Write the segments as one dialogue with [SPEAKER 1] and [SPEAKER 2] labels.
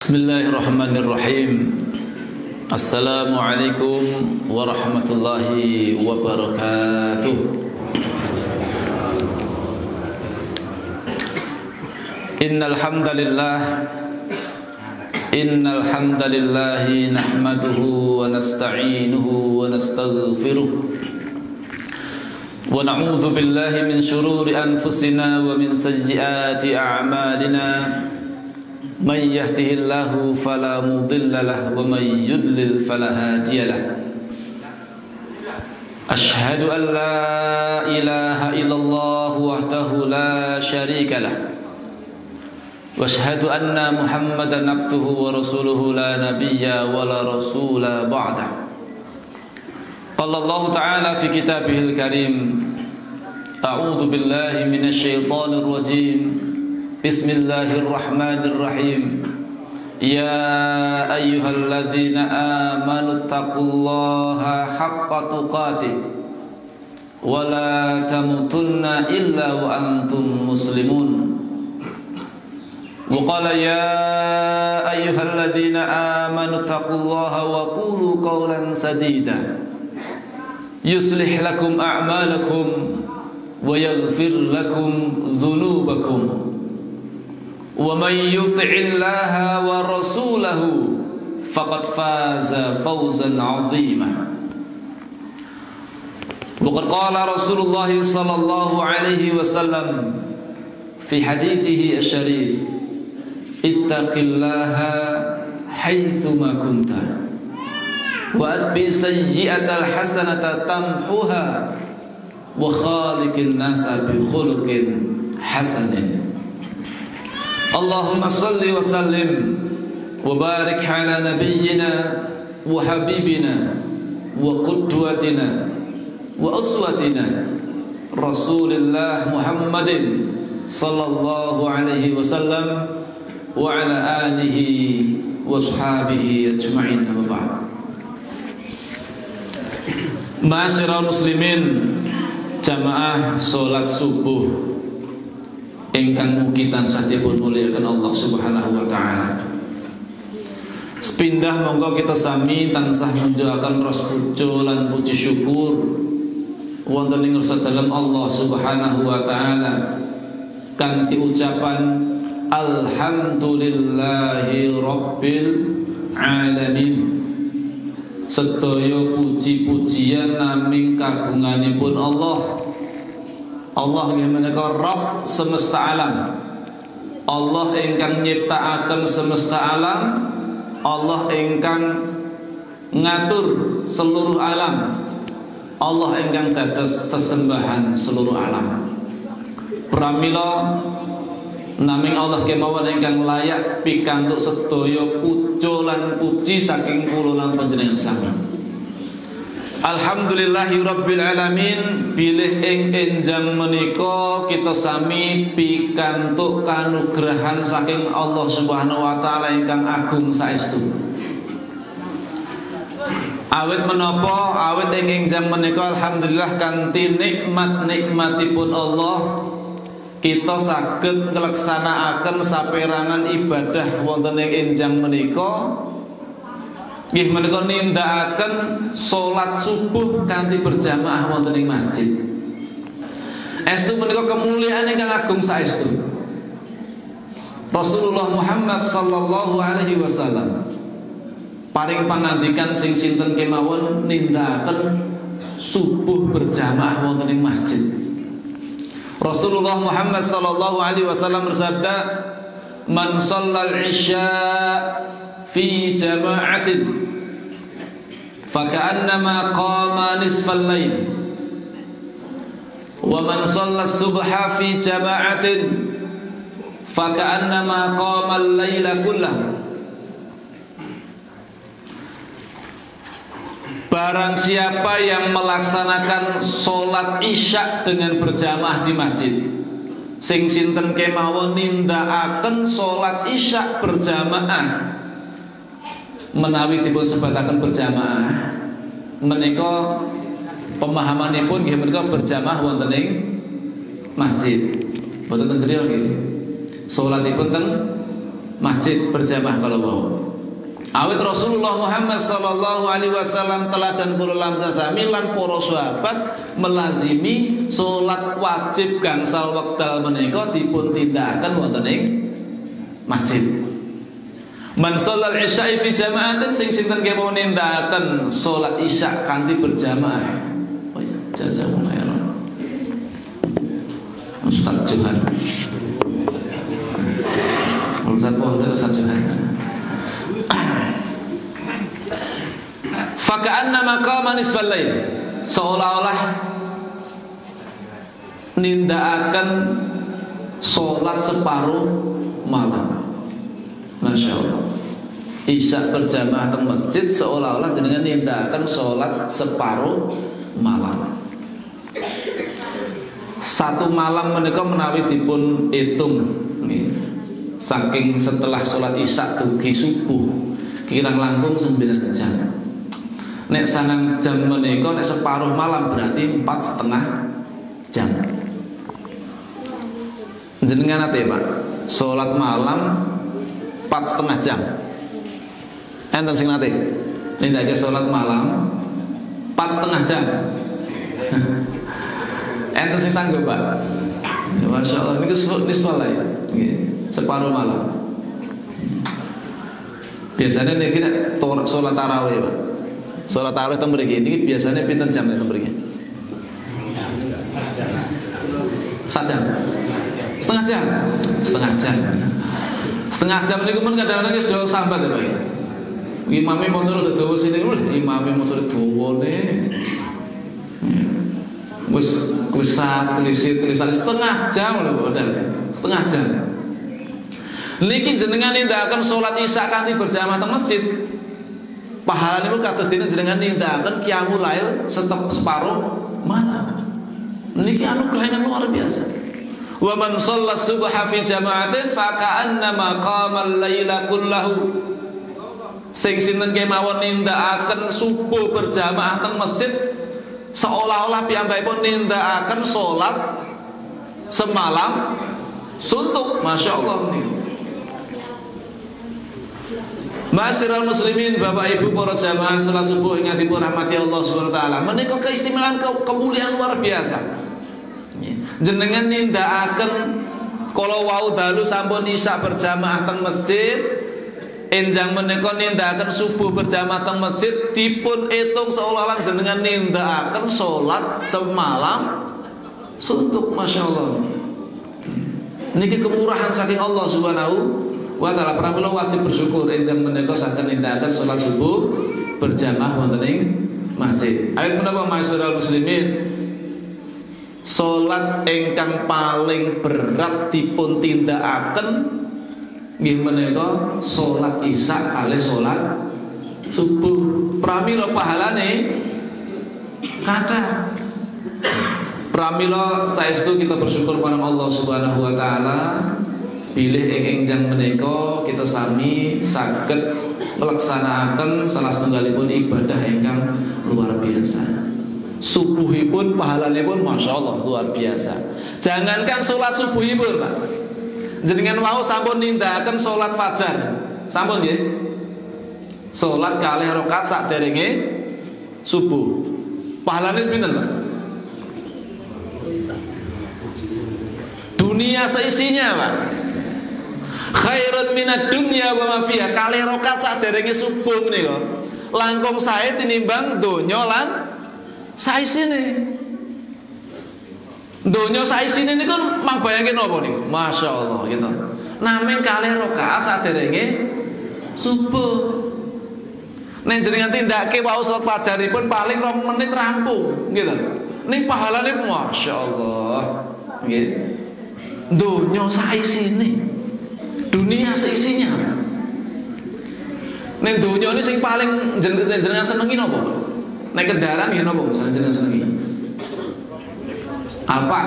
[SPEAKER 1] Bismillahirrahmanirrahim. Assalamualaikum warahmatullahi wabarakatuh. Innal hamdalillah nahmaduhu wa nasta'inuhu wa nastaghfiruh wa na'udzu billahi min shururi anfusina wa min sayyiati a'malina. Man yahdihillahu fala mudilla lahu wa man yudlil fala hadiya lahu. Ashhadu an la ilaha illallah wahdahu la syarika lahu wa ashhadu anna Muhammadan abduhu wa rasuluhu la nabiyya wa la rasula ba'dah. Qala Allah ta'ala fi kitabihil karim, a'udzu billahi minasy syaithanir rajim. Bismillahirrahmanirrahim. Ya ayyuhalladzina amanu taqullaha haqqa tuqatih wa la tamutunna illa wa antum muslimun. Wa qala ya ayyuhalladzina amanu taqullaha wa qulu qawlan sadida yuslih lakum a'malakum wa yaghfir lakum dhunubakum. Wa man yuti'illaha wa rasulahu faqad faza fawzan 'azima. Wa qad qala Rasulullah sallallahu alaihi wasallam fi hadithihi asy-syarif, ittaqillaha haitsu ma kunta wa atbi sayyi'atal hasanata tamhuha wa khaliqin nasa bi khuluqin hasanin. Allahumma salli wa sallim wa barik ala nabiyyina wa habibina wa qudwatina wa uswatina Rasulillah Muhammadin sallallahu alaihi wasallam wa ala alihi wa ashabihi ajma'in. Wa ba'd. Ma'asyiral muslimin, jamaah salat subuh ingkang mugi tansah dipun mulyakaken Allah Subhanahu wa taala. Sepindah monggo kita sami tansah munjuaken ras puja lan puji syukur wonten ing ngarsa Allah Subhanahu wa taala kanthi ucapan alhamdulillahi rabbil alamin. Sedaya puji-pujian naming kagunganipun Allah. Allah yang menika Rabb semesta alam, Allah ingkang nyiptakaken semesta alam, Allah ingkang ngatur seluruh alam, Allah ingkang dados sesembahan seluruh alam. Pramila naming Allah kemawon ingkang layak pikantuk sedaya puja lan puji saking kula lan panjenengan sami. Alhamdulillahi rabbil alamin. Bilih ing enjang menika kita sami pikantuk kanugrahan saking Allah Subhanahu wa taala ingkang agung saestu. Awit menapa awit ing enjang menika alhamdulillah kanthi nikmat-nikmatipun Allah kita saged ngleksanakaken saperangan ibadah wonten ing enjang menika. Nggih menika nindakaken salat subuh kanthi berjamaah wonten ing masjid. Estu menika kemuliaan ingkang agung saestu. Rasulullah Muhammad sallallahu alaihi wasallam paring pangandikan sing sinten kemawon nindakaken subuh berjamaah wonten ing masjid. Rasulullah Muhammad sallallahu alaihi wasallam bersabda, "Man shallal isya fi jama'atin faka'annama qama nisfal lail wa man shalla subha fi jama'atin faka'annama qama al-laila kullahu." Barang siapa yang melaksanakan sholat isya dengan berjamaah di masjid, sing sinten kemawon nindakaken sholat isya berjamaah menawi dipun sebataken berjamaah menika pemahamanipun nggih menika berjamaah wonten ing masjid. Boten teng griya nggih. Salatipun teng masjid berjamaah kalau mau. Awit Rasulullah Muhammad sallallahu alaihi wasallam teladan kula lam sasami lan para sahabat melazimi salat wajib gangsal wekdal menika dipun tindakaken wonten ing masjid. Man sholal isya'i fi jama'atin sing sinten kemawon nindakaken salat isya kanthi berjamaah. Oh ya, jazakumullah khairan. Ustaz Johan. Ustaz Ustaz Johan. Faka'anna maqama nisfal lail, seolah-olah nindakaken salat separuh malam. Masya Allah. Isya berjamaah teng masjid seolah-olah jenengan nindakaken salat separuh malam. Satu malam menika menawi dipun hitung saking setelah salat isya dugi subuh kirang langkung 9 jam. Nek sangang jam menika nek separuh malam berarti 4,5 jam. Jenengan ate Pak, salat malam 4,5 jam. Enten sing nate nindakake salat malam 4,5 jam. Enten sing sanggup Pak? Ya, Masya Allah, niku nisfal ya. Separuh malam. Biasanya niki nek salat tarawih Pak. Salat tarawih teng mriki niki biasanya pinten jam teng mriki? 1 jam. Setengah jam. Setengah jam. Setengah jam niku mun kadang-kadang wis do sambat ya Pak. Imame maca dawa sini, imame maca dawane. Wis tulisan setengah jam lho padahal. Setengah jam. Niki jenengan nindakaken salat isya kanthi berjamaah teng masjid. Pahala niku kados dene jenengan nindakaken qiyamul lail separuh malam. Niki anugerah yang luar biasa. Wa man shalla subha fi jama'atin fa ka'annama qama al-laila kullahu. Sing sinten kemawon nindakaken subuh berjamaah teng masjid seolah-olah piyambakipun nindakaken salat semalam suntuk. Masya Allah niku. Ma'asyiral muslimin, Bapak Ibu para jamaah salat subuh ingkang dipun rahmati Allah Subhanahu wa taala. Menika keistimewaan kemuliaan luar biasa. Jenengan nindakaken kala wau dalu sampun isya berjamaah teng masjid, enjang menika nindakaken subuh berjamaah teng masjid dipun itung seolah-olah jenengan nindakaken salat semalam suntuk. Masya Allah. Niki kemurahan saking Allah Subhanahu wa ta'ala. Pramila wajib bersyukur enjang menika saged nindakaken salat subuh berjamaah wonten ing masjid. Awit menapa ma'asyiral muslimin, salat ingkang paling berat dipun tindakaken nggih menika salat isya kalih salat subuh. Pramila pahalane kathah. Pramila saestu kita bersyukur marang Allah Subhanahu wa taala bilih ing enjang menika kita sami saged melaksanakan salah setunggalipun ibadah ingkang luar biasa. Subuhipun pahalanipun Masya Allah luar biasa. Jangankan sholat subuhipun Pak, jenengan mau sampun nindakaken sholat fajar sampun nggih, sholat kalih rakaat saderenge subuh pahalane pinten Pak? Dunia seisinya Pak. Khairun minad dunya wa ma fiha. Kalih rakaat saderenge subuh menika langkung sae tinimbang donya lan saisine. Donya saisine niku mang bayangke napa niku? Masya Allah gitu. Namung kalih rakaat saderenge subuh. Nek jenengan tindake wau salat fajaripun paling 2 menit rampung gitu. Ning pahalane Masya Allah. Nggih. Donya saisine. Dunia seisinya. Nek donya ini sing paling jenengan senengi napa? Nek kendaraan ya napa misalnya jenengan senengi? Apa?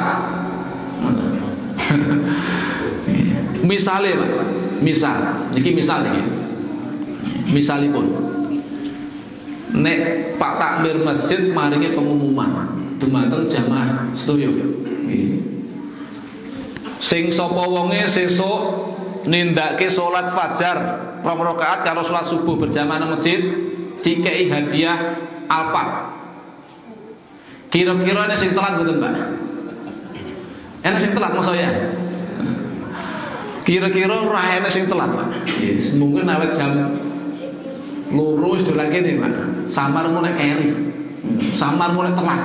[SPEAKER 1] Misale Pak. Misal, niki misal niki. Misalipun nek Pak Takmir masjid maringi pengumuman dumateng jamaah sedaya. Sing sapa wonge sesuk nindakake salat fajar 2 rakaat karo salat subuh berjamaah nang masjid dikei hadiah Alphard. Kira-kira ana sing telat mboten, Pak? Ana sing telat masa ya? Kira-kira ora ana sing telat, Pak. Yes, mungkin awet jam loro wis dolan kene, Pak. Samar mulai keri. Samar mulai telat.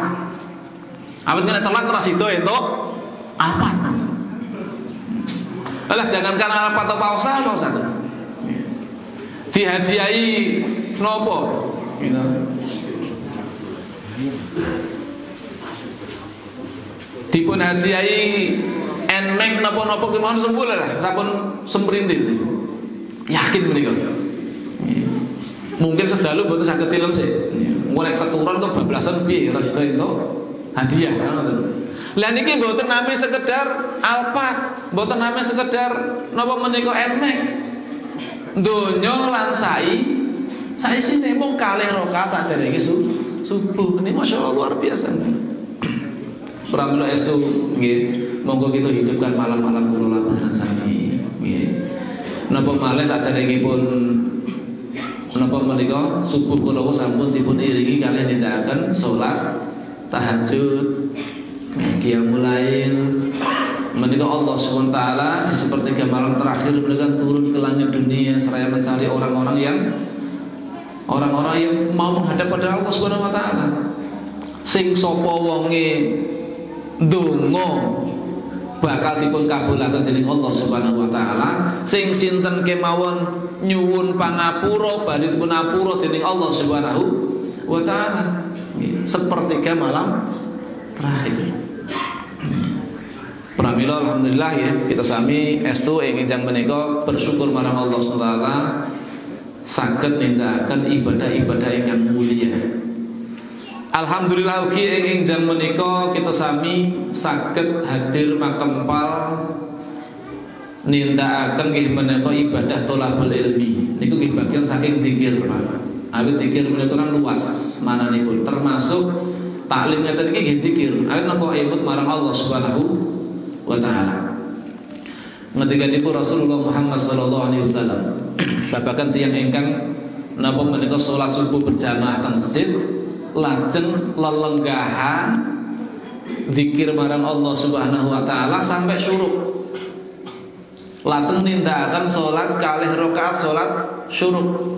[SPEAKER 1] Awet kena telat ora sida entuk Alphard. Alah jangankan Alphard atau pausa. Dihadiahi nopo? Dipun hadiahi Nmax napa-napa kemawon sempurna lah, sampun semprintil. Yakin menika. Mungkin sedalu mboten saged tilem sih. Mulai keturun kok bablasan piye ora sida entuk hadiah ngoten. Lah niki mboten namung sekedar Alphard, mboten namung sekedar napa menika Nmax. Donya lan saisine mung 2 rakaat saderenge subuh. Ini masyaallah luar biasa. Pramila estu nggih, monggo kita hidupkan malam-malam kula lampahan sami nggih. Napa malih saderengipun napa menika subuh kula sampun dipun iringi kalian nindakaken salat tahajud, qiyamul lail. Menika Allah SWT di sepertiga malam terakhir beliau turun ke langit dunia seraya mencari orang-orang yang mau menghadap pada Allah SWT. Sing sapa wonge ndonga bakal dipun kabulaken dening Allah Subhanahu wa taala. Sing sinten kemawon nyuwun pangapura badhe dipun apura dening Allah Subhanahu wa taala. Sepertiga malam terakhir. Pramila alhamdulillah ya, kita sami estu ingkang menika bersyukur marang Allah Subhanahu wa taala saged nindakaken ibadah-ibadah ingkang mulia. Alhamdulillah ugi ingkang menika kita sami saged hadir makempal nindakaken nggih menika ibadah thalabul ilmi. Niku nggih bagian saking dzikir, Pak. Awit dzikir menika kan luas mananipun, termasuk taklim ngeten iki nggih dzikir. Awit napa ibut marang Allah Subhanahu wa taala. Ngendikanipun Rasulullah Muhammad sallallahu alaihi wasallam babagan tiyang ingkang napa menika salat subuh berjamaah teng masjid lajeng lelenggahan zikir marang Allah Subhanahu wa taala sampai syuruk. Lajeng nindakaken salat 2 rakaat salat syuruk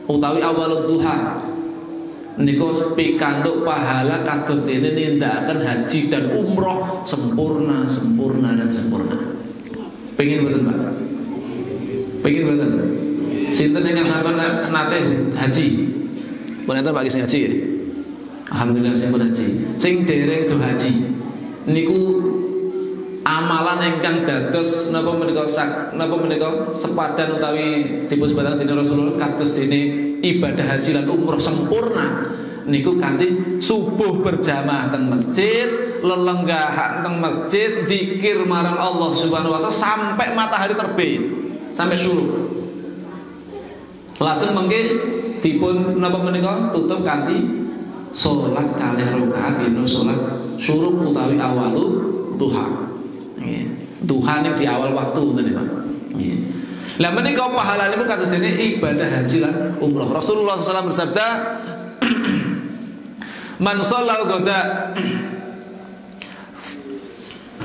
[SPEAKER 1] utawi awalud duha. Niku pikantuk pahala kados dene nindakaken haji dan umroh sempurna dan sempurna. Pengin mboten, Pak? Pengin mboten? Sinten ingkang sampun senate haji? Pun enten Pak sing haji ya? Alhamdulillah saya pun haji. Sing dereng do haji niku amalan ingkang dados napa menika sepadan utawi dipun sepadan dening Rasulullah kados dene ibadah haji lan umroh sempurna niku kanthi subuh berjamaah teng masjid, lelenggahan teng masjid, zikir marang Allah Subhanahu wa taala sampai matahari terbit, sampai syuruk. Lajeng mengke dipun napa menika tutup kanthi salat 2 rakaat dina salat syuruk utawi awalu duha. Nggih. Duha niku di awal waktu ngoten Pak. Nggih. Lah menika pahalanipun kados dene ibadah haji lan umrah. Rasulullah SAW bersabda, "Man shallal ghada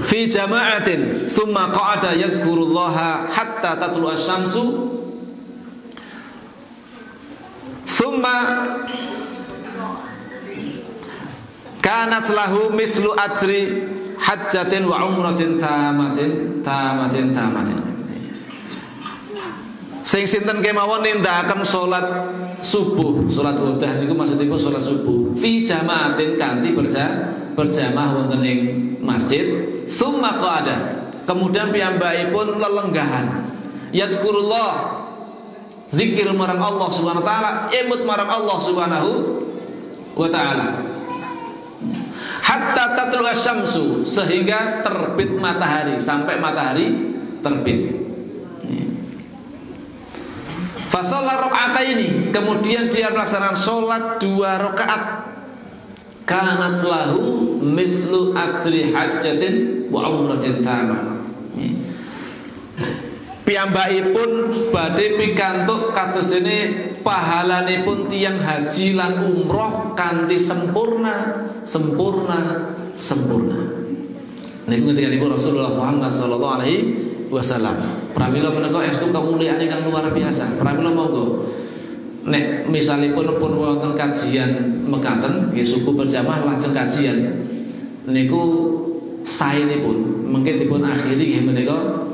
[SPEAKER 1] fi jama'atin thumma qa'ada yadhkurullaha hatta tatlu'a asy-syamsu thumma kanat lahu mithlu ajri hajjatin wa umratin tamatin. Sing sinten kemawon nindakaken salat subuh, salat wadhah niku maksudipun salat subuh fi jamaatin kanthi berjamaah wonten ing masjid, summa qa'ada. Kemudian piyambakipun lelenggahan. Yadhkurullah, zikir marang Allah Subhanahu wa taala, emut marang Allah Subhanahu wa taala. Hatta tatlu asyamsu, sehingga terbit matahari, sampai matahari terbit. Fasalla rakaataini, kemudian dia melaksanakan sholat 2 rakaat. Kanat lahu mithlu ajri hajjatin wa umratin tamah. piyambakipun badhe pikantuk kados dene pahalanipun tiyang haji lan umroh kanthi sempurna. Niku ngendikanipun Rasulullah Muhammad sallallahu alaihi wasallam. Pramila menika estu kamulyaan ingkang luar biasa. Pramila monggo nek misalipun pun wonten kajian mekaten nggih suku berjamaah lajeng kajian niku saenipun mengke dipun akhiri nggih menika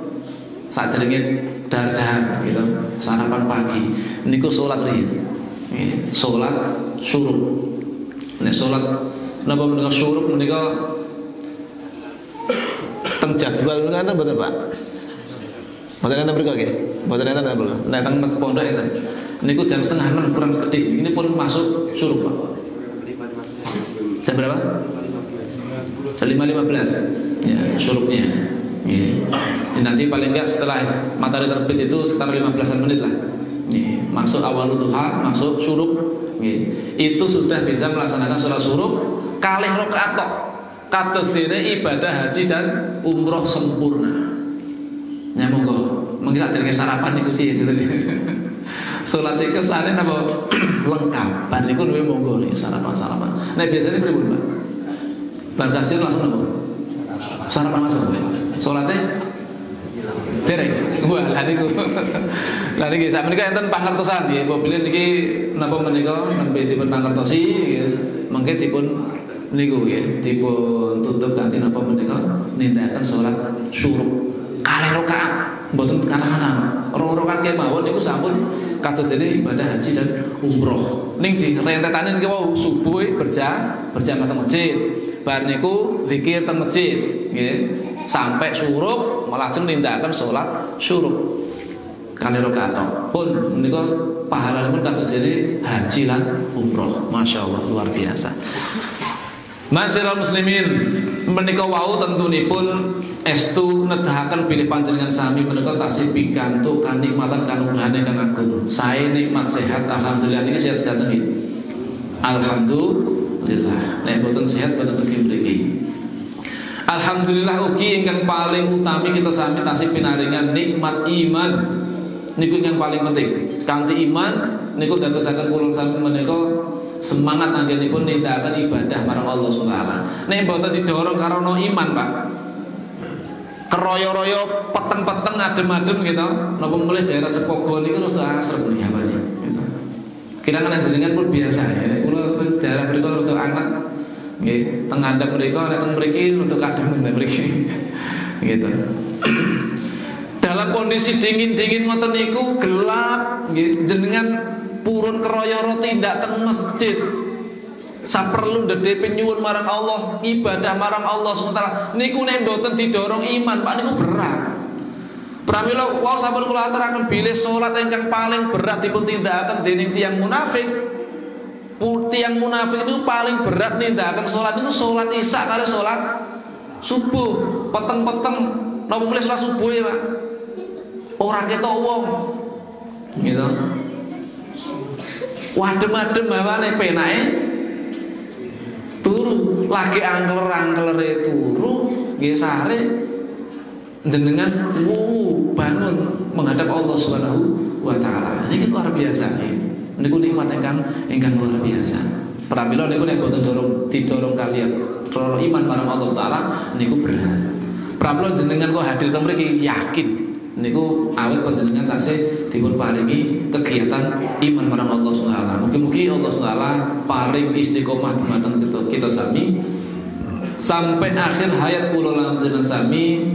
[SPEAKER 1] saderenge dahar gitu sarapan pagi niku salat riyin nggih salat syuruk nek salat napa menika syuruk menika teng jadwal ngoten mboten Pak mboten enten mriku nggih mboten enten napa nek teng pondok enten niku jam 5:30 kurang sekedhik ini pun masuk syuruk Pak jam berapa? Jam 5:15 ya syuruknya ya. Nanti paling enggak setelah matahari terbit itu sekitar 15 menit lah ya. Masuk awal duha, masuk syuruk ya. Itu sudah bisa melaksanakan sholat syuruk kalih rakaat tok kados dene ibadah haji dan umroh sempurna ya monggo mengki sadurunge sarapan niku sih gitu. Sholat sing kesane napa lengkap bar niku luwih monggo nih sarapan nek biasanya pripun Pak bar kajian langsung napa sarapan langsung salate dereng wah lha niku sak menika enten pangertosan nggih apabila niki napa menika nembe dipun pangertosi nggih mengke dipun niku nggih dipun tutup kanthi napa menika nindakaken salat syuruk kalih rakaat mboten kana-kana rakaat kemawon niku sampun kados dene ibadah haji dan umroh ning di rentetane niki wau subuh berjamaah teng masjid bar niku zikir teng masjid nggih sampai syuruk lajeng nindakaken salat syuruk kalih rakaat pun menika pahalanipun kados dene haji lan umroh masyaallah luar biasa. Masyiral muslimin menika wau tentunipun estu nedahaken bilih panjenengan sami menika tasih pikantuk kanikmatan kanugrahan ingkang agung sae nikmat sehat alhamdulillah niki sehat sedaten nggih alhamdulillah nek boten sehat boten dugi mriki alhamdulillah ugi ingkang paling utami kita sami tasih pinaringan nikmat iman niku yang paling penting kanthi iman niku dadosaken kula sami menika semangat anggenipun nindakaken ibadah marang Allah Subhanahu wa taala. Nek mboten didorong karena iman, Pak. Keroyo-royo peteng-peteng adem-adem gitu. Napa mulih daerah Cepogo niku rada asrem niki apane gitu. Kira-kira jenengan pun biasa ya. Nek kula daerah mriku rada anget nggih, teng ngandhap mriku nek teng mriki rada kadem mriki. Gitu. Dalam kondisi dingin-dingin ngoten niku gelap nggih, jenengan purun keroyoro tindak teng masjid saperlu ndedhepe nyuwun marang Allah ibadah marang Allah sementara niku nek mboten didorong iman Pak niku berat. Pramila wau sampun kula aturaken bilih salat ingkang paling berat dipun tindakaken dening tiyang munafik. Tiyang munafik niku paling berat nindakaken salat niku salat isya kali salat subuh peteng-peteng napa mulih salat subuh ya Pak. Ora ketok wong. Gitu. Wadem-adem hawane penake turu lagi angkeler-angkelere turu nggih sare jenengan bangun menghadap Allah Subhanahu wa taala. Niki luar biasa nggih. Niku nikmat ingkang luar biasa. Pramila niku nek boten didorong kalian karo iman marang Allah taala niku berat. Pramila jenengan kok hadir teng mriki yakin niku awet panjenengan tasih dipun paringi kegiatan iman marang Allah Subhanahu wa taala. Mugi-mugi Allah Subhanahu wa taala paring istiqomah dumateng kita sami sampai akhir hayat kula lan panjenengan sami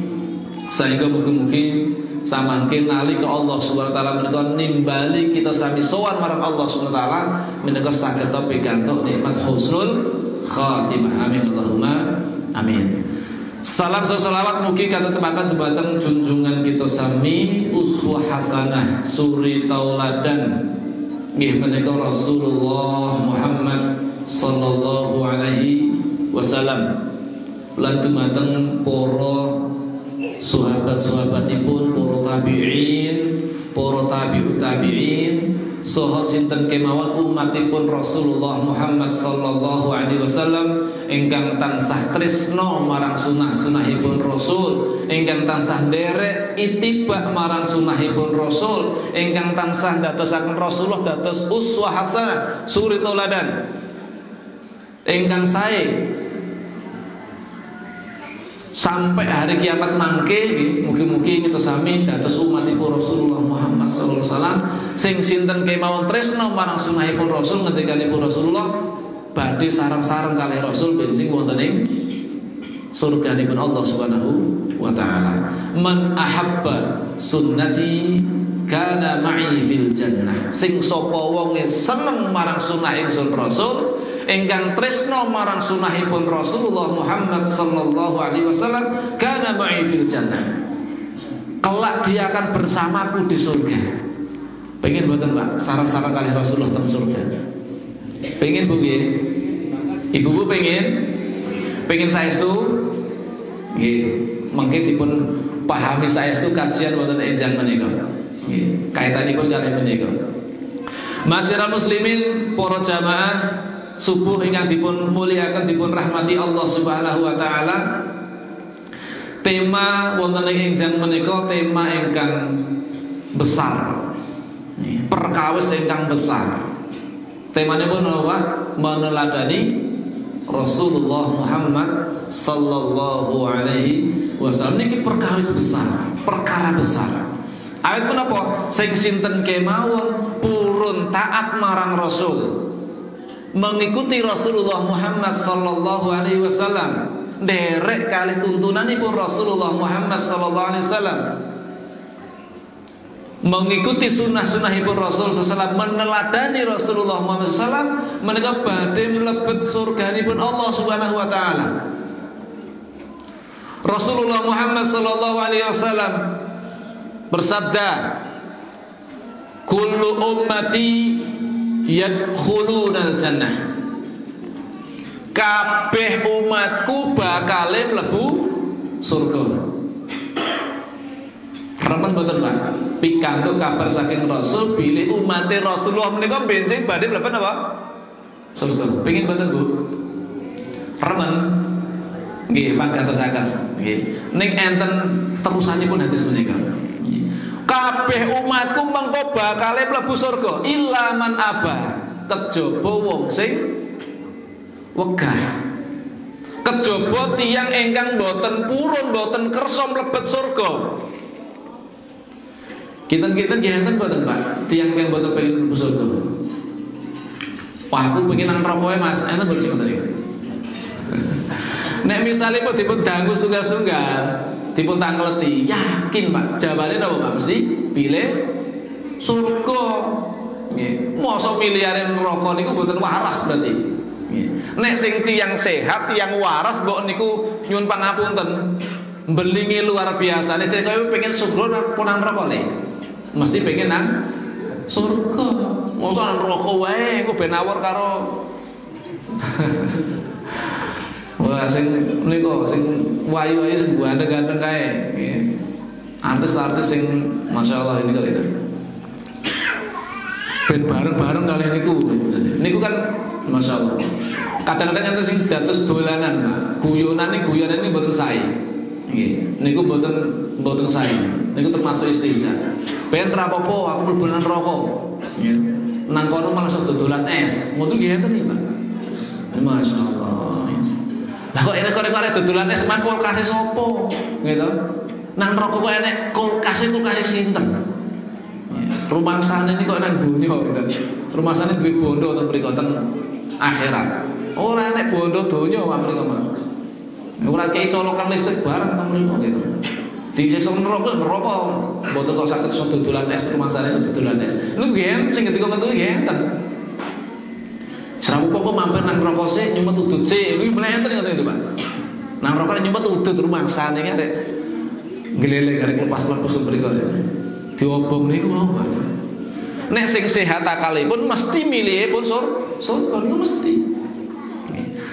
[SPEAKER 1] sehingga mugi-mugi samangke nalika Allah Subhanahu wa taala menika nimbali kita sami sowan marang Allah Subhanahu wa taala menika saged pikantuk nikmat husnul khatimah. Amin Allahumma amin. Salam salawat mugi katetepaken dumateng junjungan kita sami uswah hasanah suri tauladan nggih menika Rasulullah Muhammad sallallahu alaihi wasallam lan dumateng para sahabat-sahabatipun para tabi'in para tabi'ut tabi'in saha sinten kemawon umatipun Rasulullah Muhammad sallallahu alaihi wasallam ingkang tansah tresno marang sunah-sunahipun Rasul, ingkang tansah nderek itibak marang sunahipun Rasul, ingkang tansah dadosaken Rasulullah dados uswah hasanah, suri tauladan ingkang sae sampai hari kiamat mangke. Mugi-mugi kita sami dados umatipun Rasulullah Muhammad sallallahu alaihi wasallam sing sinten kemawon tresno marang sunahipun Rasul ngendikanipun Rasulullah badhe sareng-sareng kalih Rasul benjing wonten ing surganipun Allah Subhanahu wa taala. Man ahabba sunnati kana ma'i fil jannah. Sing sapa wong seneng marang sunah ingsun Rasul, ingkang tresno marang sunahipun Rasulullah Muhammad sallallahu alaihi wasallam, kana ma'i fil jannah. Kelak dia akan bersamaku di surga. Pengen mboten Pak sareng-sareng kalih Rasulullah teng surga? Pengen Bu nggih? Ibu-ibu pengen saestu? Nggih, mangke dipun pahami saestu kajian wonten enjang menika. Nggih, kaitanipun kalih menika. Masyiral muslimin, para jamaah subuh ingkang dipun muliakan dipun rahmati Allah Subhanahu wa taala. Tema wonten ing enjang menika tema ingkang besar. Perkawis ingkang besar. Temanipun apa? Meneladani Rasulullah Muhammad sallallahu alaihi wasallam. Niki perkawis besar, perkara besar. Awit menapa? Sing sinten kemawon purun taat marang Rasul, mengikuti Rasulullah Muhammad sallallahu alaihi wasallam, nderek kalih tuntunanipun Rasulullah Muhammad sallallahu alaihi wasallam, mengikuti sunnah-sunnahipun Rasul sallallahu, meneladani Rasulullah Muhammad sallallahu, menika badhe mlebet surganipun Allah Subhanahu wa taala. Rasulullah Muhammad sallallahu alaihi wasallam bersabda, kullu ummati yadkhulunal jannah. Kabeh umatku bakale mlebu surga. Remen mboten Pak? Pikantuk kabar saking Rasul bilih umat Rasulullah menika benjing badhe mlebet apa? Surga. Pengin mboten Bu? Remen? Nggih, pangatosaken. Nggih. Ning enten terusanipun hadis menika. Kabeh umatku mengko bakale mlebu surga illa man aba, kejaba wong sing wegah, kejaba tiyang ingkang boten purun boten kersa mlebet surga. Kinten-kinten nggih enten boten Pak tiyang ingkang boten pengin mlebu surga? Wah, aku pengen nang neraka Mas, enten boten sing ngoten iki. Nek misale pun dipun dangu tunggal-tunggal, dipun tangleti, yakin Pak jawabane napa Pak? Mesti pilih surga. Nggih. Mosok milihare neraka niku mboten waras berarti. Nggih. Nek sing tiyang sehat, tiyang waras mbok niku nyuwun pangapunten. Belingi luar biasa. Nek kowe pengen surga apa nang neraka le? Mesti pengen nang surga. Mosok nang neraka wae engko ben awor karo wah sing niku sing wayu-wayu sing ganteng-ganteng kae. Nggih. Artis-artis sing masyaallah ini kok itu. Ben bareng-bareng kali niku. Niku kan masyaallah. Kadang-kadang enten sing dados dolanan, Pak. Guyonane mboten sae. Nggih. Niku mboten sae. Niku termasuk istihza. Ben ra apa-apa aku mlebu nang neraka. Nggih. Nang kono malah sok dodolan es. Ngono nggih enten iki, Pak. Masyaallah. Lah kok enek korek-korek dodolan es man kulkase sapa? Gitu. Nang neraka kok enek kulkase sinten? Rumangsane iki kok nang donya gitu. Rumangsane duwe bondo to mriko ten akhirat. Ora enek bondo donya wae mriko mah. Ora kei colokan listrik bareng nang mriko gitu. Disiksa neraka mboten kok saged sok dodolan es rumangsane sok dodolan es. Lho nggih sing ketika metu nggih enten. Seramu popo mampir nang rokok sih, nyumet udut sih, ini mulai enten itu Pak. Nang rokok nyumet udut rumah sana ini ada geleleng, ada kelepas-lepas berikut. Diobong nih, mau Pak. Nek sing sehat akalipun mesti milih pun surga, itu mesti.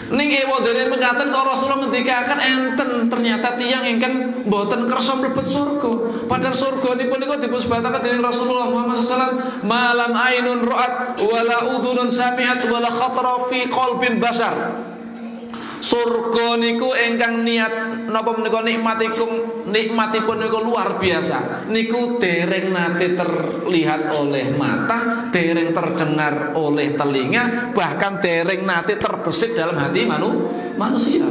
[SPEAKER 1] Ning ewo dene mengatakan kalau Rasulullah ngendikaken enten ternyata tiyang ingkang mboten kersa mlebet surga. Padahal surga nipun niku dipusbataken dening Rasulullah Muhammad SAW, malam ainun ra'at wala udhunun sami'at wala khatara fi qalbin basar. Surga niku ingkang niat napa menika nikmatipun niku luar biasa. Niku dereng nate terlihat oleh mata, dereng terdengar oleh telinga, bahkan dereng nate terbesit dalam hati manusia.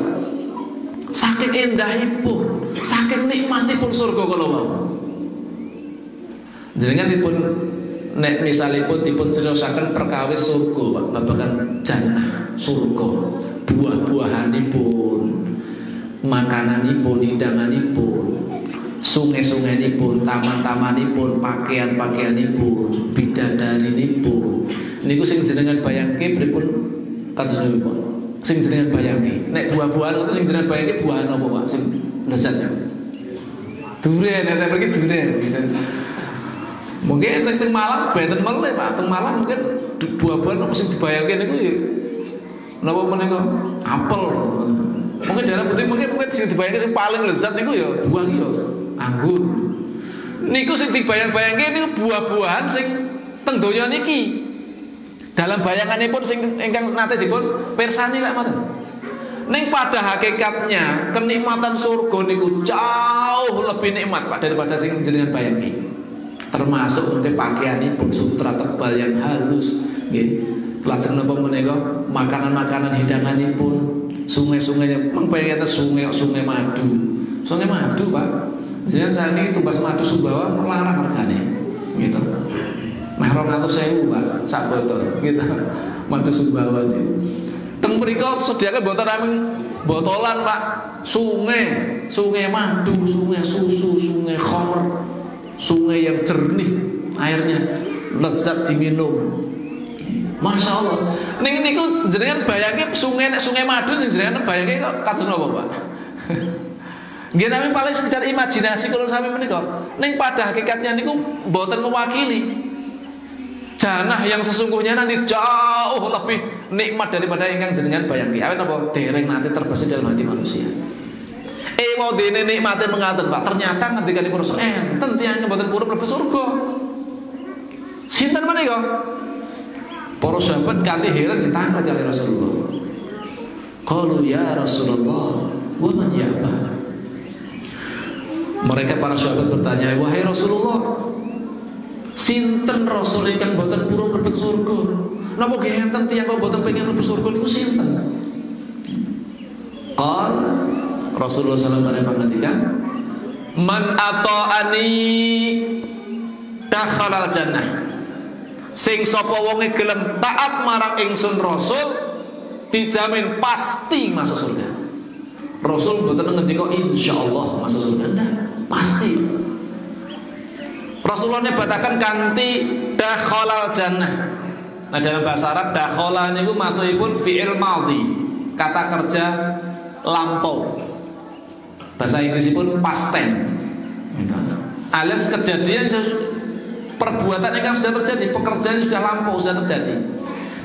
[SPEAKER 1] Saking endahipun, saking nikmatipun surga kala wau. Jenengan dipun nek misalipun dipun criosaken perkawis surga, Pak, babagan jannah surga. Buah-buahanipun, makananipun, hidanganipun, sungai-sungainipun, taman-tamanipun, pakaian-pakaianipun, bidadaripun. Niku sing jenengan bayangke pripun kados niku, Pak? Sing jenengan bayangke. Nek buah-buahan itu sing jenengan bayangke buahan apa, Pak? Sing lezatnya. Duren, nek pergi duren gitu. Mungkin teng Malang benten meleh, Pak. Teng Malang mungkin buah-buahan apa sing dibayangke niku ya napa menika apel. Mungkin daerah putih mungkin sing dibayangke sing paling lezat niku ya buah ya anggur. Niku sing dibayang-bayangke niku buah-buahan sing teng donya niki. Dalam bayanganipun sing ingkang nate dipun pirsani lek mboten. Ning pada hakikatnya kenikmatan surga niku jauh lebih nikmat, Pak, daripada sing jenengan bayangke. Termasuk untuk pakaianipun sutra tebal yang halus nggih. Lajeng napa menika makanan-makanan hidanganipun, sungai-sungainya, mengbayangkan sungai madu. Sungai madu, Pak. Jenengan sakniki tumbas madu Sumbawa melarang regane. Gitu. Meh 200.000, Pak, sak botol. Gitu. Madu Sumbawa niku. Teng mriku sediakan botol namung botolan, Pak. Sungai madu, sungai susu, sungai khamr, sungai yang jernih airnya, lezat diminum. Masya Allah. Niku jenengan bayangke sungai madu sing jenengan bayangke kok kados napa, Pak? Nggih namung paling sekedar imajinasi kula sami menika. Ning pada hakikatnya niku mboten mewakili jannah yang sesungguhnya nanti jauh lebih nikmat daripada ingkang jenengan bayangke. Awet napa dereng nanti terbesit dalam hati manusia. Mau dene nikmate mengaten, Pak. Ternyata ketika dipun enten tiyang mboten purun mlebu surga. Sinten menika? Para sahabat kanthi heran ditanya kali Rasulullah. Qalu ya Rasulullah, wa man ya'ba? Mereka para sahabat bertanya, wahai Rasulullah, sinten rasul ingkang boten purun mlebu surga? Napa enten tiyang kok boten pengin mlebu surga niku sinten? Qal Rasulullah sallallahu alaihi wasallam mengatakan, man ata'ani dakhalal jannah. Sing sapa wonge gelem taat marang ingsun Rasul dijamin pasti masuk surga. Rasul mboten ngendika insyaallah masuk surga, ndak, pasti. Rasulullah nyebataken kanthi dakhalal jannah. Nah dalam bahasa Arab dakhala niku masukipun fi'il madhi, kata kerja lampau. Bahasa Inggrisipun past tense. Alias kejadian perbuatan yang sudah terjadi, pekerjaan sudah lampau, sudah terjadi.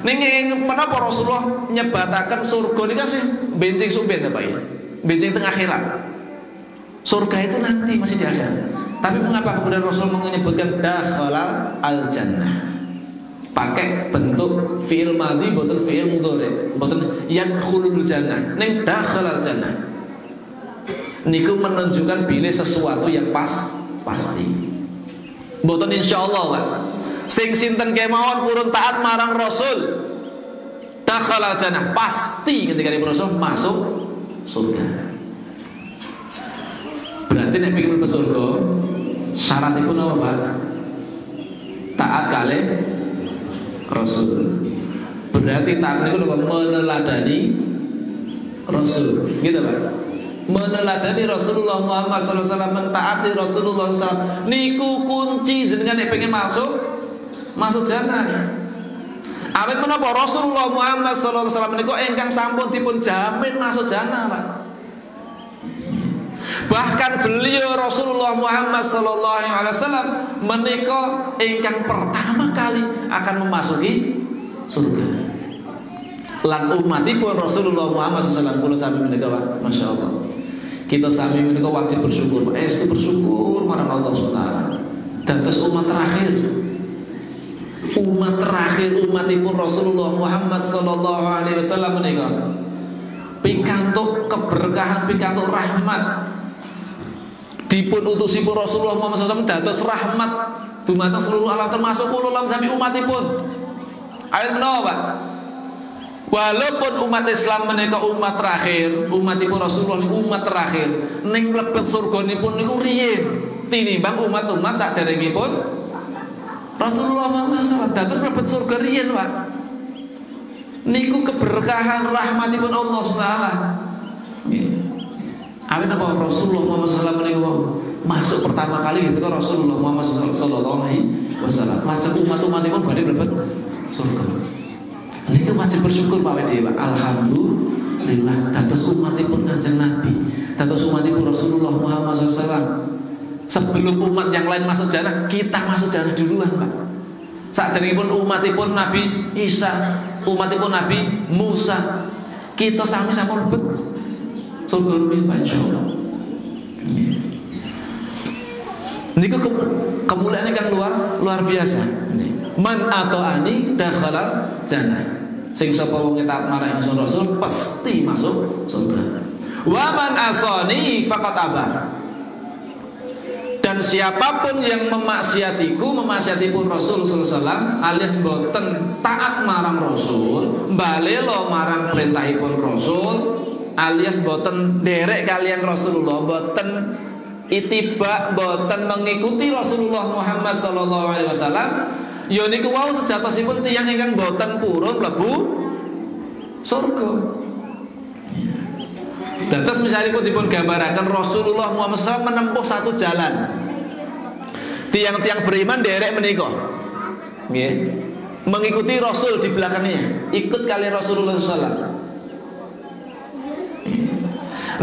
[SPEAKER 1] Ning menapa Rasulullah nyebataken surga niku sih benjing sumben apa ya? Benjing tengah akhirat. Surga itu nanti masih di akhirat. Tapi mengapa kemudian Rasul menyebutkan dakhalal al-jannah? Pakai bentuk fi'il madhi boten fi'il mudhari, boten yadkhulul jannah. Ning dakhalal jannah. Niku menunjukkan pilih sesuatu yang pasti. Mboten insyaallah, Pak. Sing sinten kemawon purun taat marang Rasul dakhalal jannah, pasti ketika dipun Rasul masuk surga. Berarti nek pengen mlebu surga syaratipun apa, Pak? Taat kalih Rasul. Berarti taat niku meneladani Rasul. Gitu, Pak. Meneladani Rasulullah Muhammad SAW, mentaati Rasulullah SAW. Niku kunci jenengan nek pengen masuk jannah. Awit menapa Rasulullah Muhammad SAW niku ingkang sampun dipun jamin masuk jannah, Pak. Bahkan beliau Rasulullah Muhammad SAW menika ingkang pertama kali akan memasuki surga. Lan umatipun Rasulullah Muhammad SAW kula sami menika, Pak. Masya Allah. Kita sami menika wajib bersyukur, estu bersyukur marang Allah Subhanahu. Dados umat terakhir, umatipun Rasulullah Muhammad sallallahu alaihi wasallam menika pikantuk keberkahan, pikantuk rahmat. Dipun utusipun Rasulullah Muhammad SAW dados rahmat dumateng seluruh alam termasuk ulul alam sami umatipun. Awit menawa Pak. Walaupun umat Islam menika umat terakhir, umatipun Rasulullah niku umat terakhir, ning mlebet surganipun niku riyin tinimbang umat-umat saderengipun Rasulullah Muhammad SAW dados mlebet surga riyin Pak. Niku keberkahan rahmatipun Allah SWT. Awit napa Rasulullah Muhammad SAW niku masuk pertama kali ketika Rasulullah Muhammad sallallahu alaihi wasallam macam umat-umatipun badhe mlebet surga. Niku wajib bersyukur Pak Wedi Pak. Alhamdulillah dados umatipun Kanjeng Nabi, dados umatipun Rasulullah Muhammad SAW. Sebelum umat yang lain masuk jannah, kita masuk jannah duluan Pak. Saderengipun umatipun Nabi Isa, umatipun Nabi Musa, kita sami sampun mlebet surga rumiyin Pak insyaallah. Niku kemuliaan kan luar biasa. Man ata'ani dakhalal jannah. Sing sapa wong taat marang ingsun Rasul pasti masuk surga. Wa man asani faqad aba. Dan siapapun yang memaksiatipun Rasul sallallahu alaihi wasallam alias boten taat marang Rasul, balelo marang perintahipun Rasul alias boten derek kalian Rasulullah, boten ittiba, boten mengikuti Rasulullah Muhammad sallallahu alaihi wasallam, ya niku wau sejatosipun tiyang ingkang boten purun mlebu surga. Dados misalipun dipun gambaraken Rasulullah Muhammad SAW menempuh satu jalan. Tiang-tiang beriman derek menika. Nggih. Mengikuti Rasul di belakangnya, ikut kali Rasulullah SAW.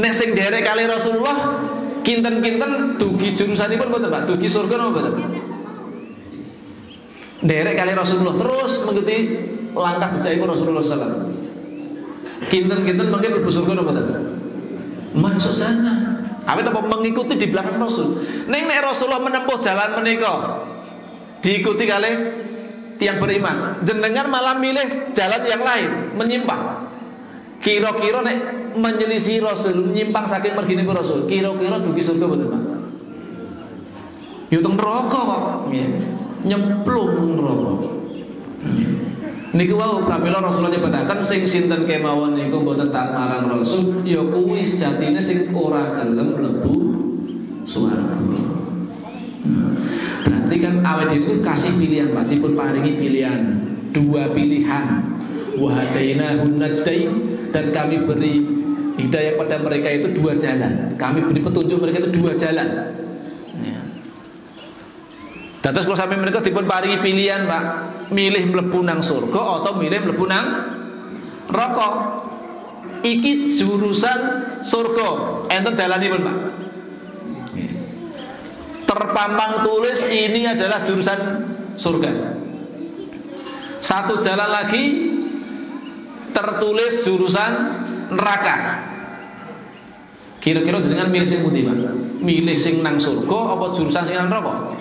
[SPEAKER 1] Nek sing derek kali Rasulullah kinten-kinten dugi jurusanipun mboten Pak? Dugi surga napa mboten? Derek kali Rasulullah terus mengikuti langkah jejakipun Rasulullah SAW. Kinten-kinten mungkin mlebu surga napa mboten? Masuk sana. Awit apa mengikuti di belakang Rasul. Ning nek Rasulullah menempuh jalan menika diikuti kali tiang beriman, jenengan malah milih jalan yang lain, menyimpang. Kira-kira nek menyelisih Rasul, menyimpang saking merginipun Rasul, kira-kira dugi surga mboten Pak? Yo teng neraka kok. Nyemplung teng neraka. Niku wau pramila Rasulullah nyebutaken sing sinten kemawon niku mboten taat marang Rasul, ya kuwi sejatine sing ora gelem mlebu swarga. Berarti kan awake dhewe kasih pilihan, Pak, dipun paringi pilihan, dua pilihan. Wa hadainahun najdain, dan kami beri hidayah pada mereka itu dua jalan. Kami beri petunjuk mereka itu dua jalan. Dados kula sampe menika dipun paringi pilihan, Pak. Milih mlebu nang surga atau milih mlebu nang neraka. Iki jurusan surga, enten dalanipun, Pak. Terpampang tulis ini adalah jurusan surga. Satu jalan lagi tertulis jurusan neraka. Kira-kira jenengan milih sing pundi, Pak? Milih sing nang surga apa jurusan sing nang neraka?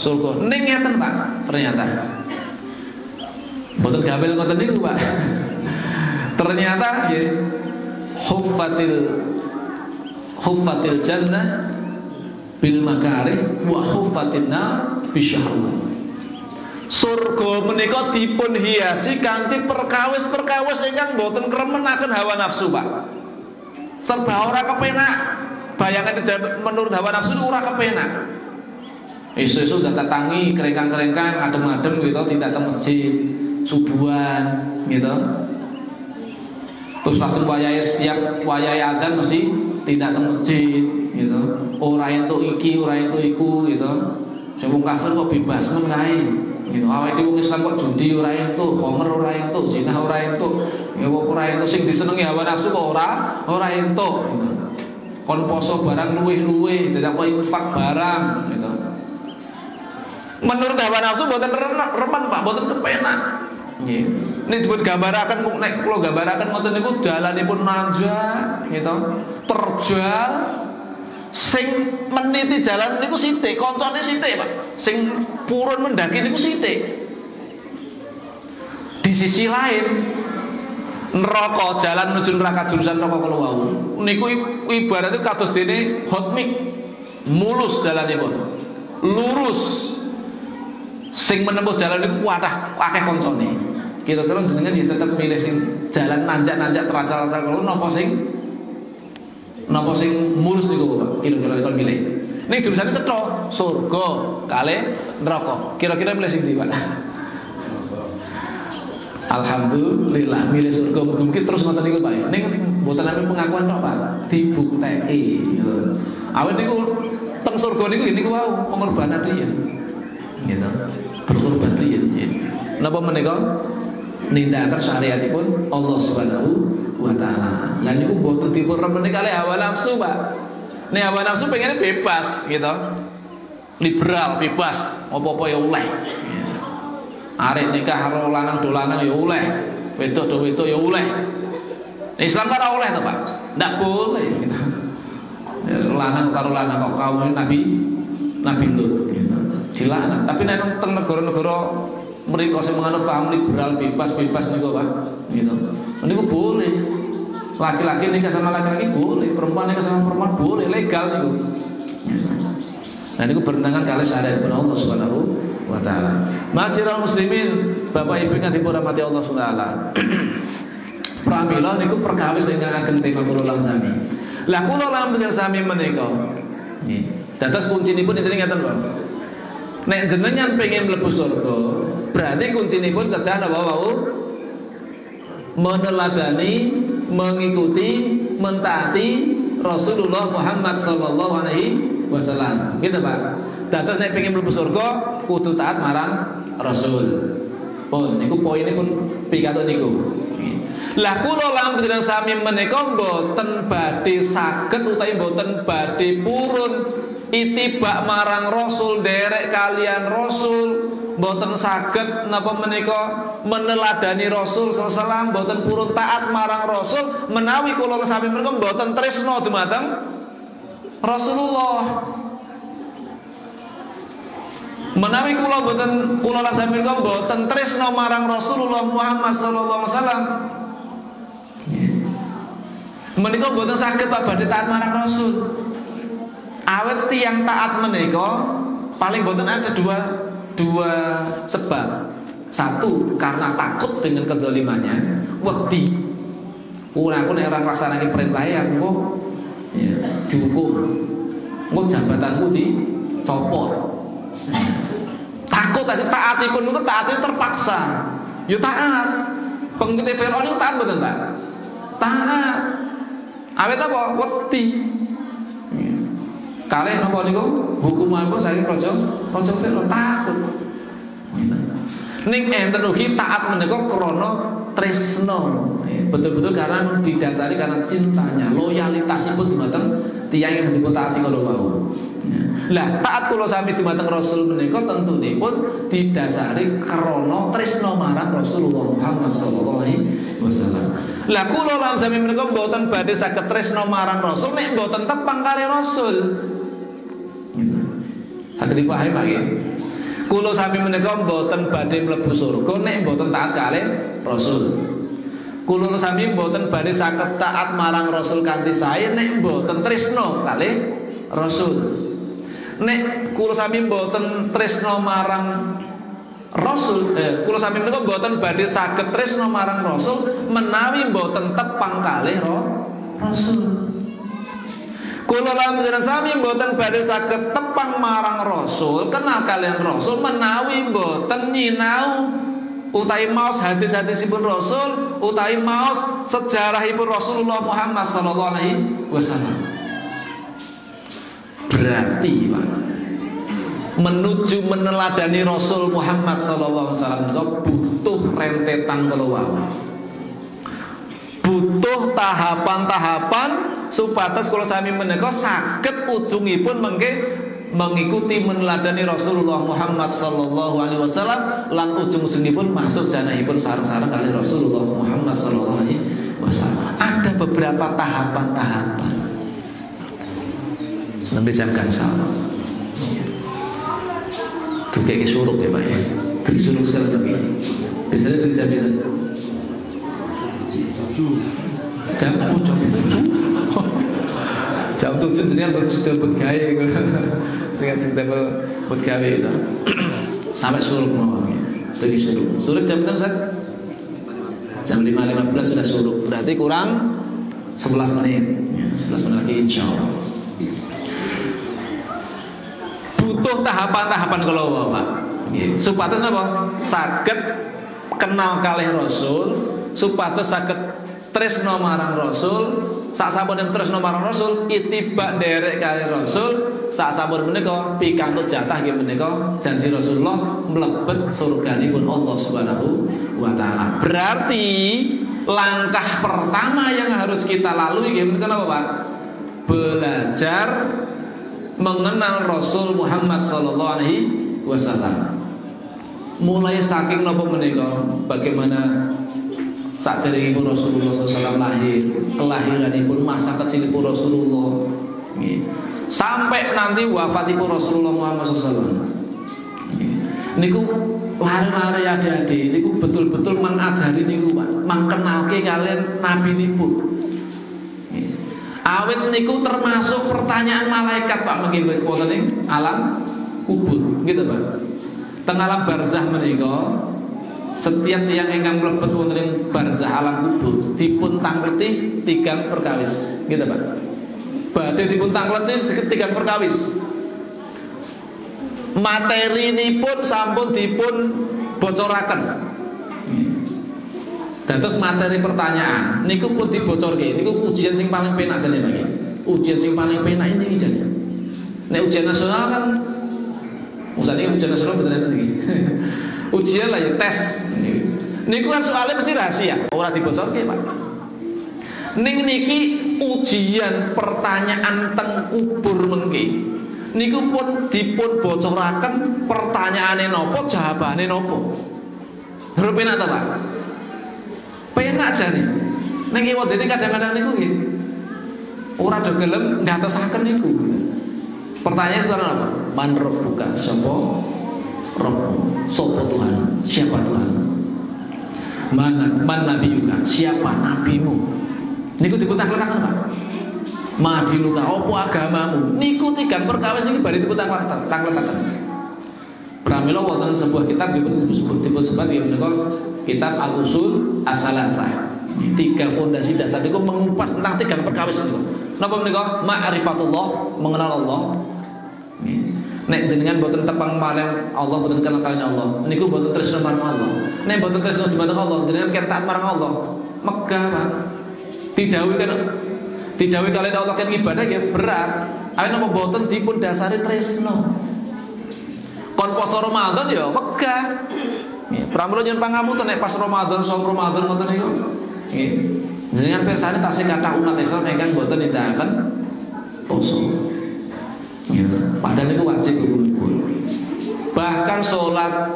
[SPEAKER 1] Surga. Ning ngeten Pak, ternyata mboten gawel ngoten niku Pak. Ternyata nggih huffatil jannah bil makarih wa huffatin nar bisyahwat. Surga menika dipun hiasi kanthi perkawis-perkawis ingkang mboten kremenaken hawa nafsu, Pak. Serba ora kepenak. Bayangan menurut hawa nafsu ora kepenak. Isu-isu datang tangi, kerengkang-kerengkang, adem-adem gitu, tidak ke masjid, subuhan gitu. Terus langsung setiap wayai adzan mesti tidak ke masjid gitu. Ora entuk iki, ora entuk iku gitu. Sing wong kafir kok bebas men kae. Gitu. Awake dhewe wong Islam kok judi ora entuk, khamr ora entuk, zina ora entuk. Ya ora entuk sing disenengi hawa nafsu kok ora entuk gitu. Kon poso barang luwih-luwih, dadak kok infak barang gitu. Menurut hawa nafsu mboten remen Pak, mboten kepenak. Nggih. Nek disebut gambaraken nek kula gambaraken ngoten niku dalanipun nanjak gitu. Terjal sing meniti jalan niku sithik, koncone sithik, Pak. Sing purun mendaki niku sithik. Di sisi lain neraka jalan menuju neraka jurusan neraka kalau wau niku ibaratnya kados dene hot mic mulus jalanipun lurus sing menempuh jalan niku wadah akeh koncone kira-kira jenengan ya tetep milih sing jalan nanjak-nanjak teracal-acal kalau napa sing mulus niku Pak kira-kira kon milih ning jurusane cetha surga kali neraka kira-kira milih sing ndi Pak Alhamdulillah milih surga mungkin terus ngoten niku Pak. Ning mboten namung pengakuan tok Pak, dibukteki gitu. Awet niku teng surga niku wau pengorbanan riyen. Gitu. Berkorban riyen ya. Napa menika nindakaken syariatipun Allah Subhanahu wa taala. Lah niku mboten dipun remeni kalih hawa nafsu Pak. Nek hawa nafsu pengen bebas gitu. Liberal, bebas, apa-apa ya oleh. Arek nikah karo lanang dolanan ya oleh, wedok do wedok ya oleh. Islam kan ora oleh to, Pak. Ndak boleh gitu. Lanang karo lanang kok kaum Nabi Lut gitu. Dilaknat. Tapi nek teng negara-negara mriko sing menganut paham liberal bebas niku Pak, gitu. Niku boleh. Laki-laki nikah sama laki-laki boleh, perempuan nikah sama perempuan boleh, legal niku. Nah niku bertentangan kali syariat Allah Subhanahu wa taala. Masyiral muslimin, Bapak Ibu ingkang dirahmati Allah Subhanahu wa taala. Pramila niku perkawis ingkang ageng tema kula lan sami. Lah kula lan sami menika. Nggih. Dados kuncinipun inten ngaten, Pak. Nek jenengan pengen mlebu surga, berarti kuncinipun kedah napa wau? Meneladani, mengikuti, mentaati Rasulullah Muhammad sallallahu alaihi wasallam. Gitu Pak. Dados nek pengen mlebu surga kudu taat marang Rasul. Pun niku poinipun pikantuk niku. Lah kula lan panjenengan sami menika mboten badhe saged utawi mboten badhe purun itibak marang Rasul, derek kalian Rasul, mboten saged napa menika meneladani Rasul sallallahu alaihi wasallam, mboten purun taat marang Rasul menawi kula sami menika mboten tresna dumateng Rasulullah. Menawi kula lan sami menika mboten tresna marang Rasulullah Muhammad sallallahu alaihi wasallam. Menika mboten saged Pak badhe taat marang Rasul. Awet tiyang taat menika paling mboten ada dua sebab. Satu karena takut dengan kedzalimannya, wedi. Aku nek ora nglaksanake perintah aku ya dihukum. Engko jabatanku dicopot. Takut aja taatipun niku taatnya terpaksa. Yo taat. Pengikut Firaun niku taat mboten, Pak? Taat. Awet apa? Wedi. Kalih napa niku hukuman apa saking raja Firaun takut. Ning enten ugi taat menika krana tresna. Betul-betul karena didasari karena cintanya, loyalitasipun dumateng tiyang yang dipun taati kala wau. Lah taat kula sami dumateng Rasul menika tentunipun didasari krana tresna marang Rasulullah Muhammad sallallahu alaihi wasallam. Lah kula lan sami menika mboten badhe saged tresna marang Rasul nek mboten tepang kali Rasul. Saged dipahami Pak nggih. Kula sami menika mboten badhe mlebu surga nek mboten taat kalih Rasul. Kula sami mboten badhe saged taat marang Rasul kanthi sae nek mboten tresna kalih Rasul. Nek kula sami mboten tresna marang Rasul, kula sami menika mboten badhe saged tresna marang Rasul menawi mboten tepang kalih Rasul. Kula lan panjenengan sami mboten badhe saged tepang marang Rasul, kenal kalian Rasul menawi mboten nyinau utawi maos hadis-hadisipun Rasul, utawi maos sejarahipun Rasulullah Muhammad sallallahu alaihi wasallam. Berarti Pak, menuju meneladani Rasul Muhammad sallallahu alaihi wasallam niku butuh rentetan keluar. Butuh tahapan-tahapan supados kula sami menika saged ujungipun mengikuti meneladani Rasulullah Muhammad sallallahu alaihi wasallam lan ujung-ujungipun masuk janahipun sareng-sareng kali Rasulullah Muhammad sallallahu alaihi wasallam. Ada beberapa tahapan-tahapan. Nembe jam gansal. Tuh kayak suruk ya Pak ya. Tuh suruk sekali lagi. Biasanya tuh bisa. Jam 7. Jam 7 jenengan sudah buat gawe sing tempel buat gawe itu. Sampai suruk mau. Pergi suruk. Suruk jam berapa, Ustaz? Jam 5.15 sudah suruk. Berarti kurang 11 menit. 11 menit lagi insyaallah. Butuh tahapan-tahapan kalau Bapak. Supados napa? Saged kenal kalih Rasul, supados saged tresno marang Rasul, sak sampun tresno marang Rasul, itibak nderek kalih Rasul, sak sampun menika pikantuk jatah nggih menika janji Rasulullah mlebet surganipun Allah Subhanahu wa taala. Berarti langkah pertama yang harus kita lalui nggih menika napa, Pak? Belajar mengenal Rasul Muhammad sallallahu alaihi wasallam. Mulai saking napa menika bagaimana saderengipun Rasulullah SAW lahir, kelahiranipun, masa kecilipun Rasulullah, sampai nanti wafatipun Rasulullah Muhammad SAW. Niku lari-lari adik-adik, niku betul-betul mengajari niku Pak, mengkenalke kalian nabi nipun. Awit niku termasuk pertanyaan malaikat Pak mengiki wonten ing alam kubur, gitu Pak. Teng alam barzah menika setiap tiang ingkang mlebet wonten ing barzah alam kubur dipun tangleti 3 perkawis, gitu Pak. Badhe dipun tangleti 3 perkawis. Materi ini pun sampun dipun bocoraken. Dados materi pertanyaan niku pun dibocorke. Niku ujian sing paling penak jane Pak. Ujian sing paling penak ini jane. Nek ujian nasional kan usane ujian nasional beneran iki. Ujian lah ya tes. Niku kan soalnya mesti rahasia, ora dibocorke, Pak. Ning niki ujian pertanyaan teng kubur mengki. Niku pun dipun bocoraken pertanyaane napa, jawabane napa. Terus penak ta, Pak? Penak jane. Ning kiwodene kadang-kadang niku nggih ora do gelem ngatosaken niku. Pertanyaannya sekarang apa? Man rabbuka? Sapa Rabb? Sapa Tuhan? Siapa Tuhan? Man nabiyuka? Siapa nabimu? Niku dipun-takletaken, Pak. Madinuka, apa agamamu? Niku 3 perkawis niki bari dipun-takletaken. Pramila wonten sebuah kitab dipun sebat menika kitab Al-Usul Ats-Tsalatsah. 3 fondasi dasar niku mengupas tentang 3 perkawis niku. Napa menika? Ma'rifatullah, mengenal Allah. Nek jenengan boten tepang marang Allah, boten kenal kalian Allah, niku boten tresna marang Allah. Nek boten tresna marang Allah, jenengan kentaan marang Allah. Megah, Pak. Didhawuhi kalian Allah kan ibadah ya berat. Ayo napa boten dipun dasari tresna. Kon poso Ramadan ya megah. Pramila nyuwun pangapunten nek pas Ramadan, som Ramadan ngoten niku. Nggih. Jenengan pirsani tasih kathah umat Islam ingkang boten nindakaken poso. Padahal itu wajib hukum. Bahkan sholat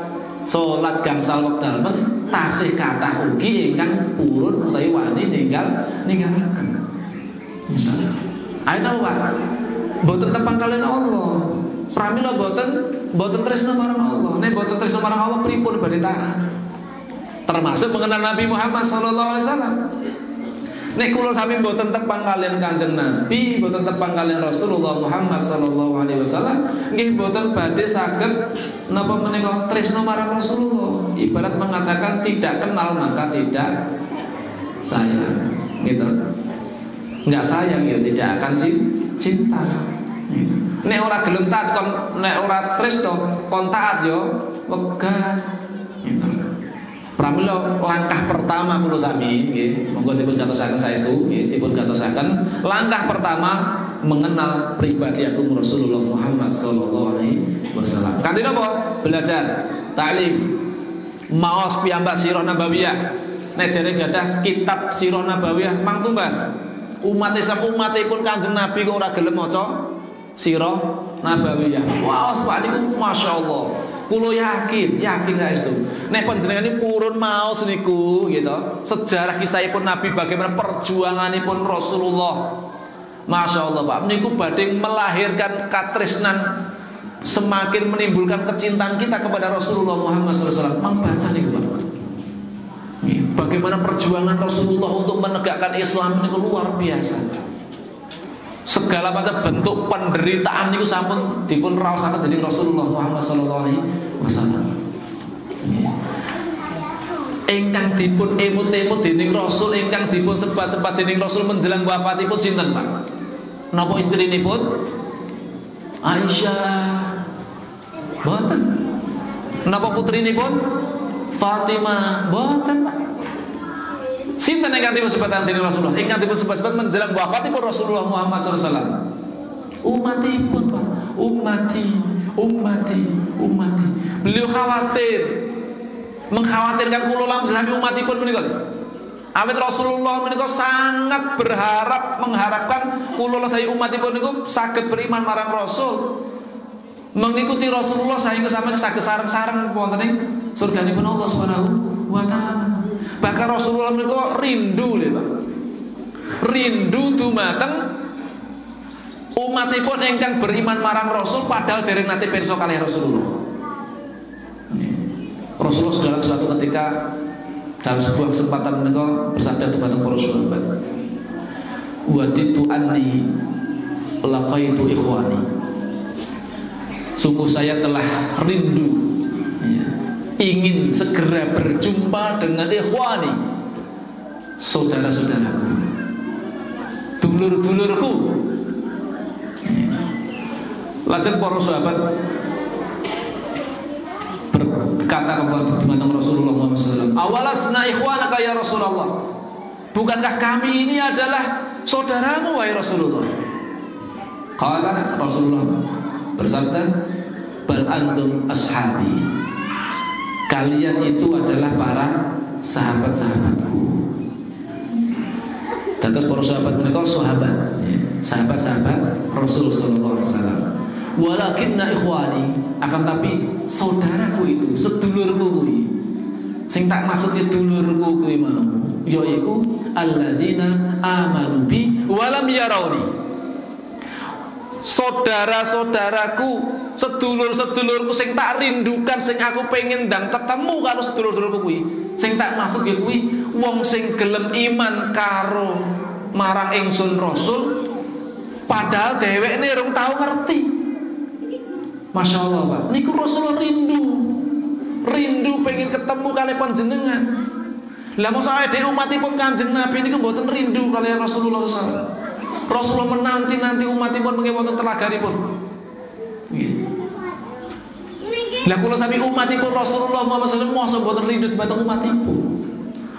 [SPEAKER 1] gangsal wekdal tasih kathah ugi ingkang purun utawi wani ninggalaken. Ayo Pak, boten tepang kalian Allah. Pramila boten tresna marang Allah. Nek boten tresna marang Allah pripun badhe taat? Termasuk mengenal Nabi Muhammad sallallahu alaihi wasallam. Nek kula sami mboten tepang kalian Kanjeng Nabi, mboten tepang kalian Rasulullah Muhammad sallallahu alaihi wasallam, nggih mboten badhe saged napa menika tresna marang Rasulullah. Ibarat mengatakan tidak kenal maka tidak sayang. Gitu. Enggak sayang ya tidak akan cinta. Nek ora gelem taat kon nek ora tresna kon taat yo wegah. Gitu. Pramila langkah pertama kula sami nggih monggo dipun gatosaken saestu nggih dipun gatosaken langkah pertama mengenal pribadi agung Rasulullah Muhammad sallallahu alaihi wasallam. Kanthi napa? Belajar taklim maos piyambak sirah nabawiyah. Nek dereng gadah kitab sirah nabawiyah mang tumbas. Umat Islam umatipun Kanjeng Nabi kok ora gelem maca sirah nabawiyah. Waos Pak niku masyaallah. Kulo yakin saestu. Nek panjenengan purun maos niku gitu. Sejarah kisahipun Nabi bagaimana perjuanganipun Rasulullah. Masya Allah Pak, niku badhe melahirkan katresnan, semakin menimbulkan kecintaan kita kepada Rasulullah Muhammad SAW. Membaca niku Pak. Bagaimana perjuangan Rasulullah untuk menegakkan Islam ini luar biasa. Segala macam bentuk penderitaan itu sampun dipun raosaken dening Rasulullah Muhammad sallallahu alaihi wasallam. Ingkang dipun emut-emut dening Rasul, ingkang dipun sebat-sebat dening Rasul menjelang wafatipun sinten, Pak? Napa istrinipun? Aisyah. Boten. Napa putrinipun? Fatimah. Boten, Pak. Sinten ingkang dipun sebat dening Rasulullah? Ingkang dipun sebat-sebat menjelang wafatipun Rasulullah Muhammad sallallahu alaihi wasallam. Umatipun, Pak. Ummati. Beliau mengkhawatirkan kula lan sami umatipun menika. Awit Rasulullah menika sangat mengharapkan kula lan saya umatipun niku saged beriman marang Rasul. Mengikuti Rasulullah sehingga sampai saged sareng-sareng wonten ing surganipun Allah Subhanahu wa taala. Bahkan Rasulullah menika rindu lho, Pak. Rindu dumateng umatipun ingkang beriman marang Rasul padahal dereng nate pirsa kalih Rasulullah. Rasulullah dalam suatu ketika dalam sebuah kesempatan menika bersabda kepada para sahabat, "Waditu anni laqaitu ikhwani." Sungguh saya telah rindu, ingin segera berjumpa dengan ikhwani, saudara-saudaraku, dulur-dulurku. Lajeng para sahabat berkata kepada Rasulullah SAW, "Awalasna ikhwanaka ya Rasulullah." Bukankah kami ini adalah saudaramu wahai Rasulullah? Qala Rasulullah bersabda, "Bal antum ashabi." Kalian itu adalah para sahabat-sahabatku. Dados para sahabat menika sahabat-sahabat Rasulullah sallallahu alaihi wasallam. Walakinna ikhwani, akan tapi saudaraku itu, sedulurku kuwi. Sing tak maksudnya dulurku kuwi mau, yaiku alladzina amanu bi wa lam yarawni. Saudara-saudaraku, sedulur-sedulurku sing tak rindukan, sing aku pengen ndang ketemu karo sedulur-sedulurku kuwi. Sing tak maksud ya kuwi wong sing gelem iman karo marang ingsun Rasul padahal dheweke rung tau ngerti. Masya Allah, Pak. Niku Rasulullah rindu pengen ketemu kali panjenengan. Lah masa ada umatipun Kanjeng Nabi niku mboten rindu kalian Rasulullah SAW. Rasulullah menanti umatipun mengke wonten telaganipun. Lah kula sami umatipun Rasulullah Muhammad SAW mosok mboten rindu dhumateng umatipun.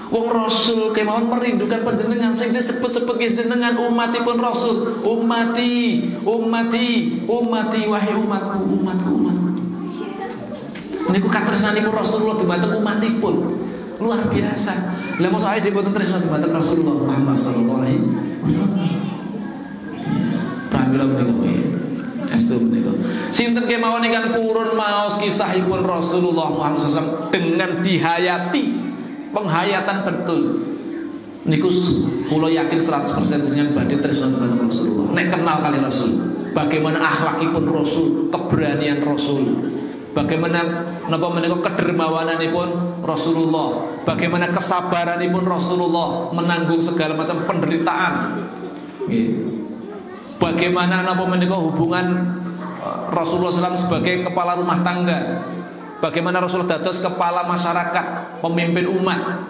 [SPEAKER 1] Wong Rasul kemawon merindukan panjenengan sing disebut-sebut jenengan umatipun Rasul. Ummati wahai umatku. Niku katresnanipun Rasulullah dhumateng umatipun luar biasa. Lah mosok ae mboten tresna dhumateng Rasulullah Muhammad sallallahu alaihi wasallam. Pramila menika kuwi. Estu menika. Sinten kemawon ingkang purun maos kisahipun Rasulullah Muhammad SAW dengan dihayati penghayatan betul. Niku kula yakin 100% jenengan badhe tresna dhumateng Rasulullah. Nek kenal kali Rasul, bagaimana akhlakipun Rasul, keberanian Rasul, bagaimana napa menika kedermawananipun Rasulullah, bagaimana kesabaranipun Rasulullah menanggung segala macam penderitaan. Nggih. Bagaimana napa menika hubungan Rasulullah SAW sebagai kepala rumah tangga. Bagaimana Rasulullah dados kepala masyarakat, pemimpin umat,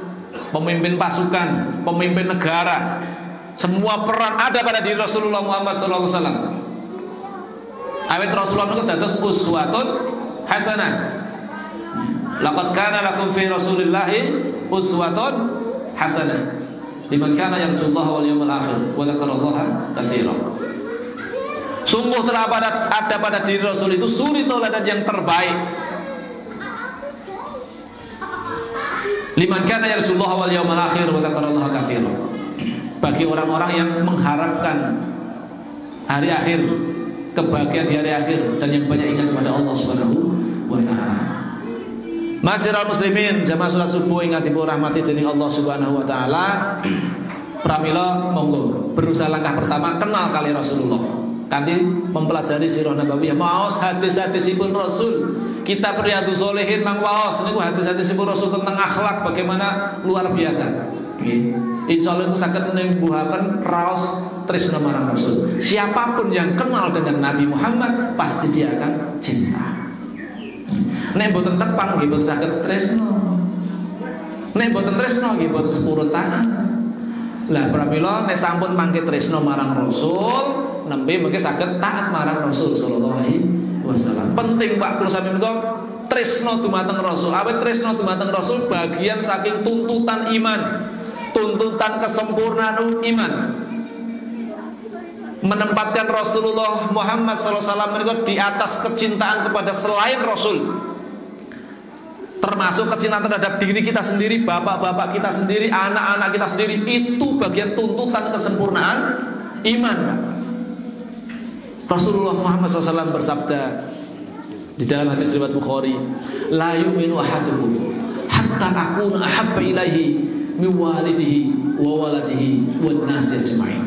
[SPEAKER 1] pemimpin pasukan, pemimpin negara. Semua peran ada pada diri Rasulullah Muhammad SAW. Awit Rasulullah itu dados uswatun hasanah. Laqad kana lakum fi Rasulillahi uswatun hasanah liman kana yarjullaha wal yawmal akhir wa dzakarallaha katsiran. Sungguh telah ada pada diri Rasul itu suri tauladan yang terbaik. Liman kana yarjullaha wal yawmal akhir wa dzakarallaha katsiran. Bagi orang-orang yang mengharapkan hari akhir, kebahagiaan di hari akhir dan yang banyak ingat kepada Allah Subhanahu wa taala. Masyiral muslimin, jamaah salat subuh ingkang dipun rahmati dening Allah Subhanahu wa taala. Pramila monggo berusaha langkah pertama kenal kali Rasulullah. Kanthi mempelajari sirah nabawiyah, maos hadis-hadisipun Rasul kitab Riyadhus Shalihin mang waos niku hadis-hadis Rasul tentang akhlak bagaimana luar biasa. Nggih. Insyaallah itu saged nembuhaken raos tresna marang Rasul. Siapapun yang kenal dengan Nabi Muhammad pasti dia akan cinta. Nek boten tepang nggih boten saged tresna. Nek boten tresna nggih boten sepurut tangan. Lah pramila nek sampun mangke tresna marang Rasul, nembe mengke saged taat marang Rasul sallallahu alaihi wasallam. Penting Pak kula sami menika tresna dumateng Rasul. Awit tresna dumateng Rasul bagian saking tuntutan iman, tuntutan kesempurnaan iman. Menempatkan Rasulullah Muhammad sallallahu alaihi wasallam menika di atas kecintaan kepada selain Rasul. Termasuk kecintaan terhadap diri kita sendiri, bapak-bapak kita sendiri, anak-anak kita sendiri. Itu bagian tuntutan kesempurnaan iman. Rasulullah Muhammad SAW bersabda di dalam hadis riwayat Bukhari, la yu'minu ahadukum hatta akuna ahabba ilaihi min walidihi wa waladihi wan nasi ajma'in.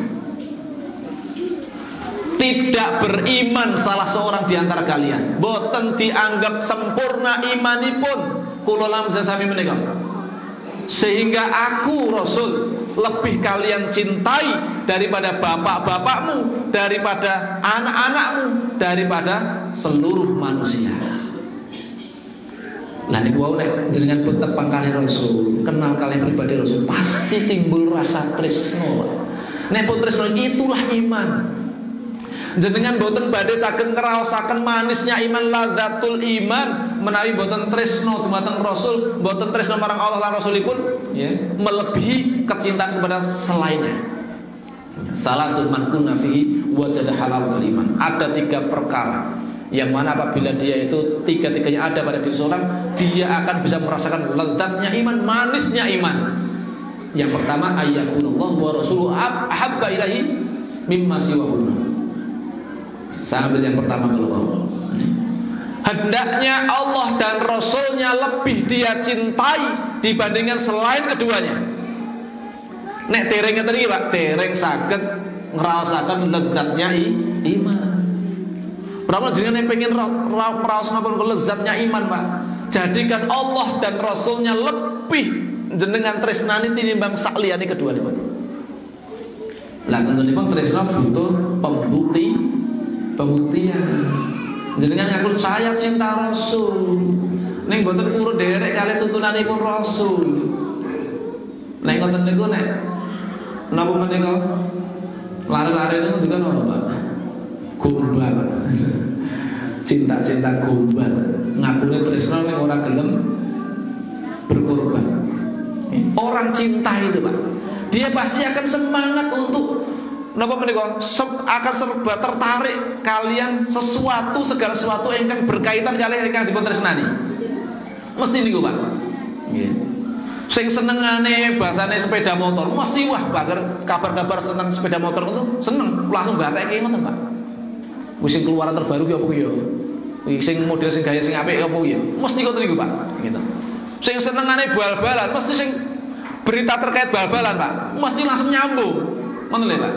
[SPEAKER 1] Tidak beriman salah seorang di antara kalian, boten dianggap sempurna imanipun kula lamza sami menika, sehingga aku Rasul lebih kalian cintai daripada bapak-bapakmu, daripada anak-anakmu, daripada seluruh manusia. Lah niku wau nek jenengan pun tepang kalih Rasul, kenal kalih pribadi Rasul, pasti timbul rasa tresno. Nek pun tresno itulah iman. Jenengan boten badhe saged ngraosaken manisnya iman, ladzatul iman menawi boten tresno dumateng Rasul, boten tresno marang Allah lan Rasulipun, ya, melebihi kecintaan kepada selainnya. Salasun man kunna fihi wajada halawatul iman. Ada 3 perkara yang mana apabila dia itu tiga-tiganya ada pada diri seorang, dia akan bisa merasakan lezatnya iman, manisnya iman. Yang pertama, ayyakunallahu wa rasuluhu ahabba ilahi mimma siwahuma. Saya ambil yang pertama kalau hendaknya Allah dan Rasulnya lebih dia cintai dibandingkan selain keduanya. Nek tereng ngeten iki Pak, tereng saged ngraosaken lezatnya iman. Berapa jenengan pengen raos napa lezatnya iman Pak? Jadikan Allah dan Rasulnya lebih jenengan tresnani tinimbang sakliyane keduanya Pak. Lah tentunipun tresna butuh pembuktian. Jenengan ngaku saya cinta Rasul, ning boten purun derek kalih tuntunanipun Rasul. Nek ngoten niku nek napa menika lare-lare niku juga ngono Pak. Gombal. Cinta-cinta gombal. Ngakune tresna ning ora gelem berkorban. Orang cinta itu Pak, dia pasti akan semangat untuk napa menika akan serba tertarik kalian sesuatu segala sesuatu ingkang berkaitan kalian ingkang dipun tresnani. Mesti niku Pak. Nggih. Sing senengane basane sepeda motor, mesti wah kabar-kabar seneng sepeda motor itu seneng langsung bateke ngoten Pak. Wis sing keluaran terbaru ki apa ya? Sing model sing gaya sing apik apa ya? Mesti ngoten niku Pak. Gitu. Sing senengane bal-balan, mesti sing berita terkait bal-balan Pak, mesti langsung nyambung. Ngoten lho Pak.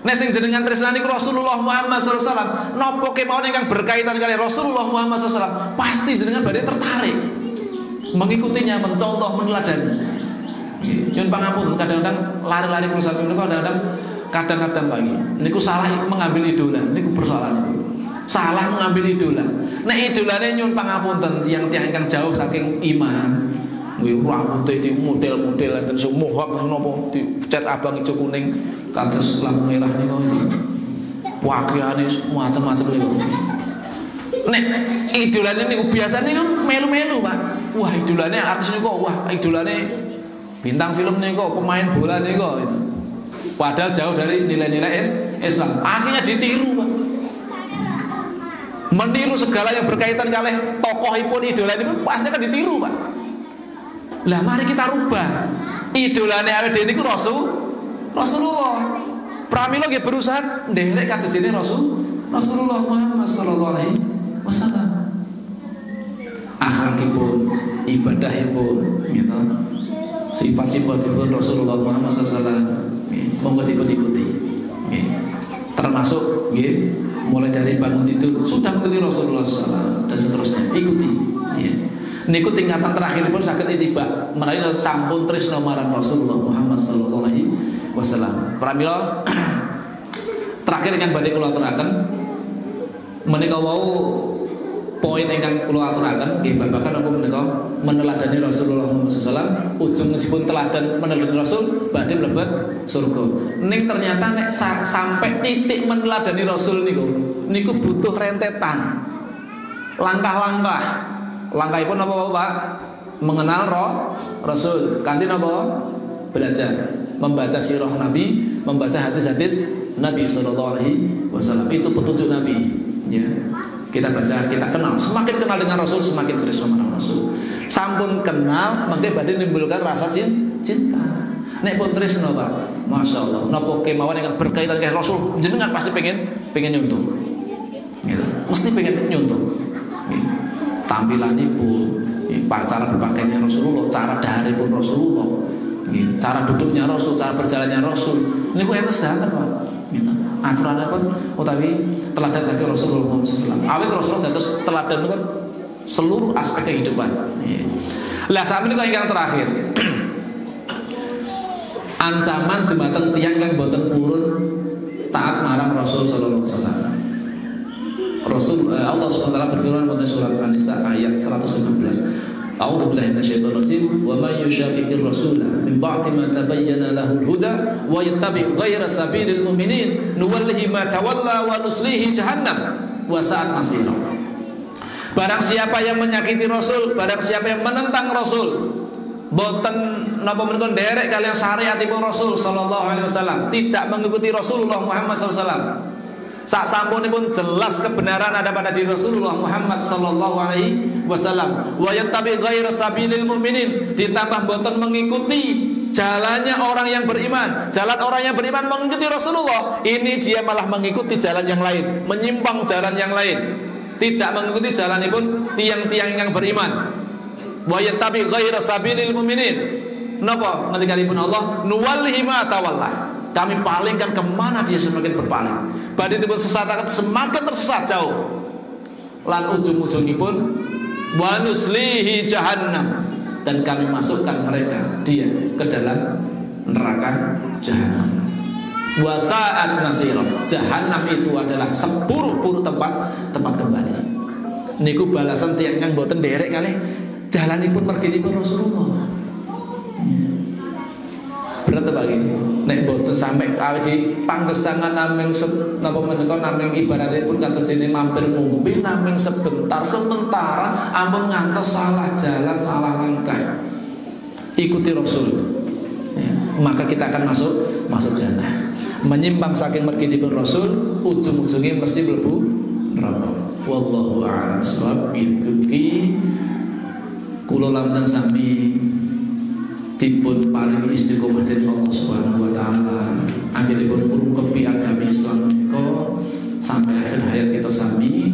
[SPEAKER 1] Nek sing jenengan tresnani Rasulullah Muhammad sallallahu alaihi wasallam, napa kemawon ingkang berkaitan kali Rasulullah Muhammad sallallahu alaihi wasallam, pasti jenengan badhe tertarik mengikutinya, mencontoh, meneladani. Nyuwun pangapunten kadang-kadang lari-lari kula sami menika kadang-kadang Pak niku salah mengambil idola, niku persoalan. Salah mengambil idola. Nek idolane nyuwun pangapunten tiang-tiang ingkang jauh saking iman. Nggih rambute di model-model enten sing mohak napa dicat abang ijo kuning kados lampu merah niku iki. Pakaiane macam-macam niku. Nek idolane niku biasane niku melu-melu, Pak. Wah, idolane artis niku, wah, idolane bintang film niku, pemain bola niku gitu. Padahal jauh dari nilai-nilai Islam. Akhirnya ditiru, Pak. Meniru segala yang berkaitan kalih tokohipun idolane pun pasti akan ditiru, Pak. Lah mari kita rubah. Idolane awake dhewe niku Rasulullah. Pramila nggih berusaha nderek kados dene Rasulullah Muhammad sallallahu alaihi wasallam. Akhlakipun, ibadahipun, gitu. Sifat-sifatipun Rasulullah Muhammad sallallahu alaihi wasallam monggo dipun ikuti. Nggih. Termasuk nggih mulai dari bangun tidur sudah mengikuti Rasulullah SAW dan seterusnya, ikuti. Ya. Niku tingkatan terakhir pun saged ittiba menawi sampun tresna marang Rasulullah Muhammad sallallahu alaihi wasallam. Pramila terakhir ingkang badhe kula aturaken menika wau poin ingkang kula aturaken nggih babagan apa menika meneladani Rasulullah Muhammad sallallahu ujungsipun teladan meneladani Rasul badhe mlebet surga. Ning ternyata nek sampai titik meneladani Rasul niku butuh rentetan langkah-langkah. Langkahipun apa Pak? Mengenal Rasul. Kanthi napa? Belajar, membaca sirah Nabi, membaca hadis-hadis Nabi sallallahu alaihi wasallam. Itu petunjuk Nabi, ya. Kita baca, kita kenal. Semakin kenal dengan Rasul, semakin tresna marang Rasul. Sampun kenal, mangke badhe nimbulkan rasa cinta. Nek pun tresna Pak, masyaallah. Napa kemawon ingkang berkaitan karo Rasul, jenengan pasti pengen nyuntuh. Gitu. Mesti pengen nyuntuh. Gitu. Tampilanipun, cara berpakaiannya Rasulullah, cara daharipun Rasulullah, cara duduknya Rasul, cara berjalannya Rasul. Ini kok enak banget Pak. Gitu. Aturannya pun utawi teladan saking Rasulullah SAW. Awit Rasulullah dados teladan niku seluruh aspek kehidupan. Lah sami niku ingkang terakhir. Ancaman dumateng tiyang kang boten purun taat marang Rasul sallallahu alaihi wasallam. Allah Subhanahu wa taala berfirman pada surat An-Nisa ayat 115. A'udzu billahi minasyaitonir rajim. Wa may yushaqiqir rasula min ba'di ma tabayyana lahul huda wa yattabi' ghayra sabilil mu'minin nuwallihi ma tawalla wa nuslihi jahannam wa sa'at masira. Barang siapa yang menyakiti Rasul, barang siapa yang menentang Rasul, boten napa menika nderek kalian syariatipun Rasul sallallahu alaihi wasallam, tidak mengikuti Rasulullah Muhammad sallallahu alaihi wasallam. Sak sampunipun jelas kebenaran ada pada diri Rasulullah Muhammad sallallahu alaihi wasallam. Wa yattabi ghayra sabilil mu'minin, ditambah boten mengikuti jalannya orang yang beriman. Jalan orang yang beriman mengikuti Rasulullah, ini dia malah mengikuti jalan yang lain, menyimpang jalan yang lain. Tidak mengikuti jalanipun tiang-tiang yang beriman. Wa yattabi ghayra sabilil mu'minin. Napa ngendikanipun Allah, nuwallihi ma tawalla. Kami palingkan kemana dia semakin berpaling. Badhe dipun sesataken semakin tersesat jauh. Lan ujung-ujungipun wa nuslihi jahannam, dan kami masukkan mereka dia ke dalam neraka jahanam. Wa sa'at masira. Jahanam itu adalah seburuk-buruk tempat kembali. Niku balasan tiyang kang boten nderek kalih jalanipun merginipun Rasulullah. Berat bagi nek boten sampai awet di panggesangan naming napa menika naming ibaratipun kados dene mampir ngombe naming sementara ampun ngantos salah jalan salah langkah. Ikuti Rasul. Ya, maka kita akan masuk jannah. Menyimpang saking merginipun Rasul, ujung-ujungnya mesti mlebu neraka. Wallahu a'lam bishawab. Iki kula lamsan sami dipun paring istiqomah dari Allah Subhanahu wa taala. Anggenipun purungkepi agami Islam menika sampai akhir hayat kita sami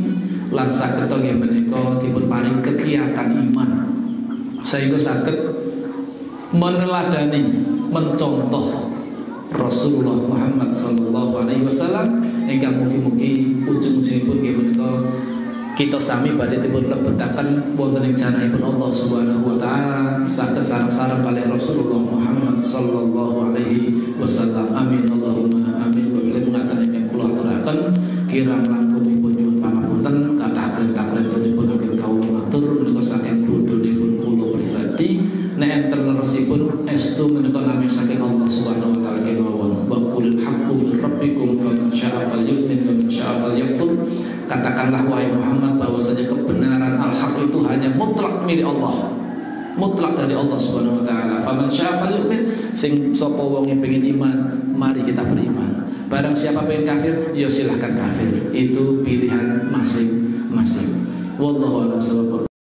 [SPEAKER 1] lan saged nggih menika dipun paring kegiatan iman sehingga saged meneladani mencontoh Rasulullah Muhammad sallallahu alaihi wasallam ingkang mugi-mugi ujung-ujungipun nggih menika kita sami badhe dipun lebetaken wonten ing janahipun Allah Subhanahu wa taala saged sareng-sareng kalih Rasulullah Muhammad sallallahu alaihi wasallam. Amin Allahumma amin. Wa bilih ngaten ingkang kula aturaken kirang langkungipun nyuwun pangapunten kathah perintah-perintahipun ageng kawula matur menika saking bodhonipun kula pribadi nek enten leresipun estu menika namung saking Allah Subhanahu wa taala kemawon. Wa qulil haqqu min rabbikum faman syaa'a falyu'min wa man syaa'a falyakfur. Katakanlah wahai Muhammad bahwasanya kebenaran al-haq itu hanya mutlak milik Allah, mutlak dari Allah Subhanahu wa taala. Faman syaa'a falyu'min, sing sapa wong sing pengin iman, mari kita beriman. Barang siapa pengen kafir, ya silahkan kafir. Itu pilihan masing-masing. Wallahu a'lam bishawab.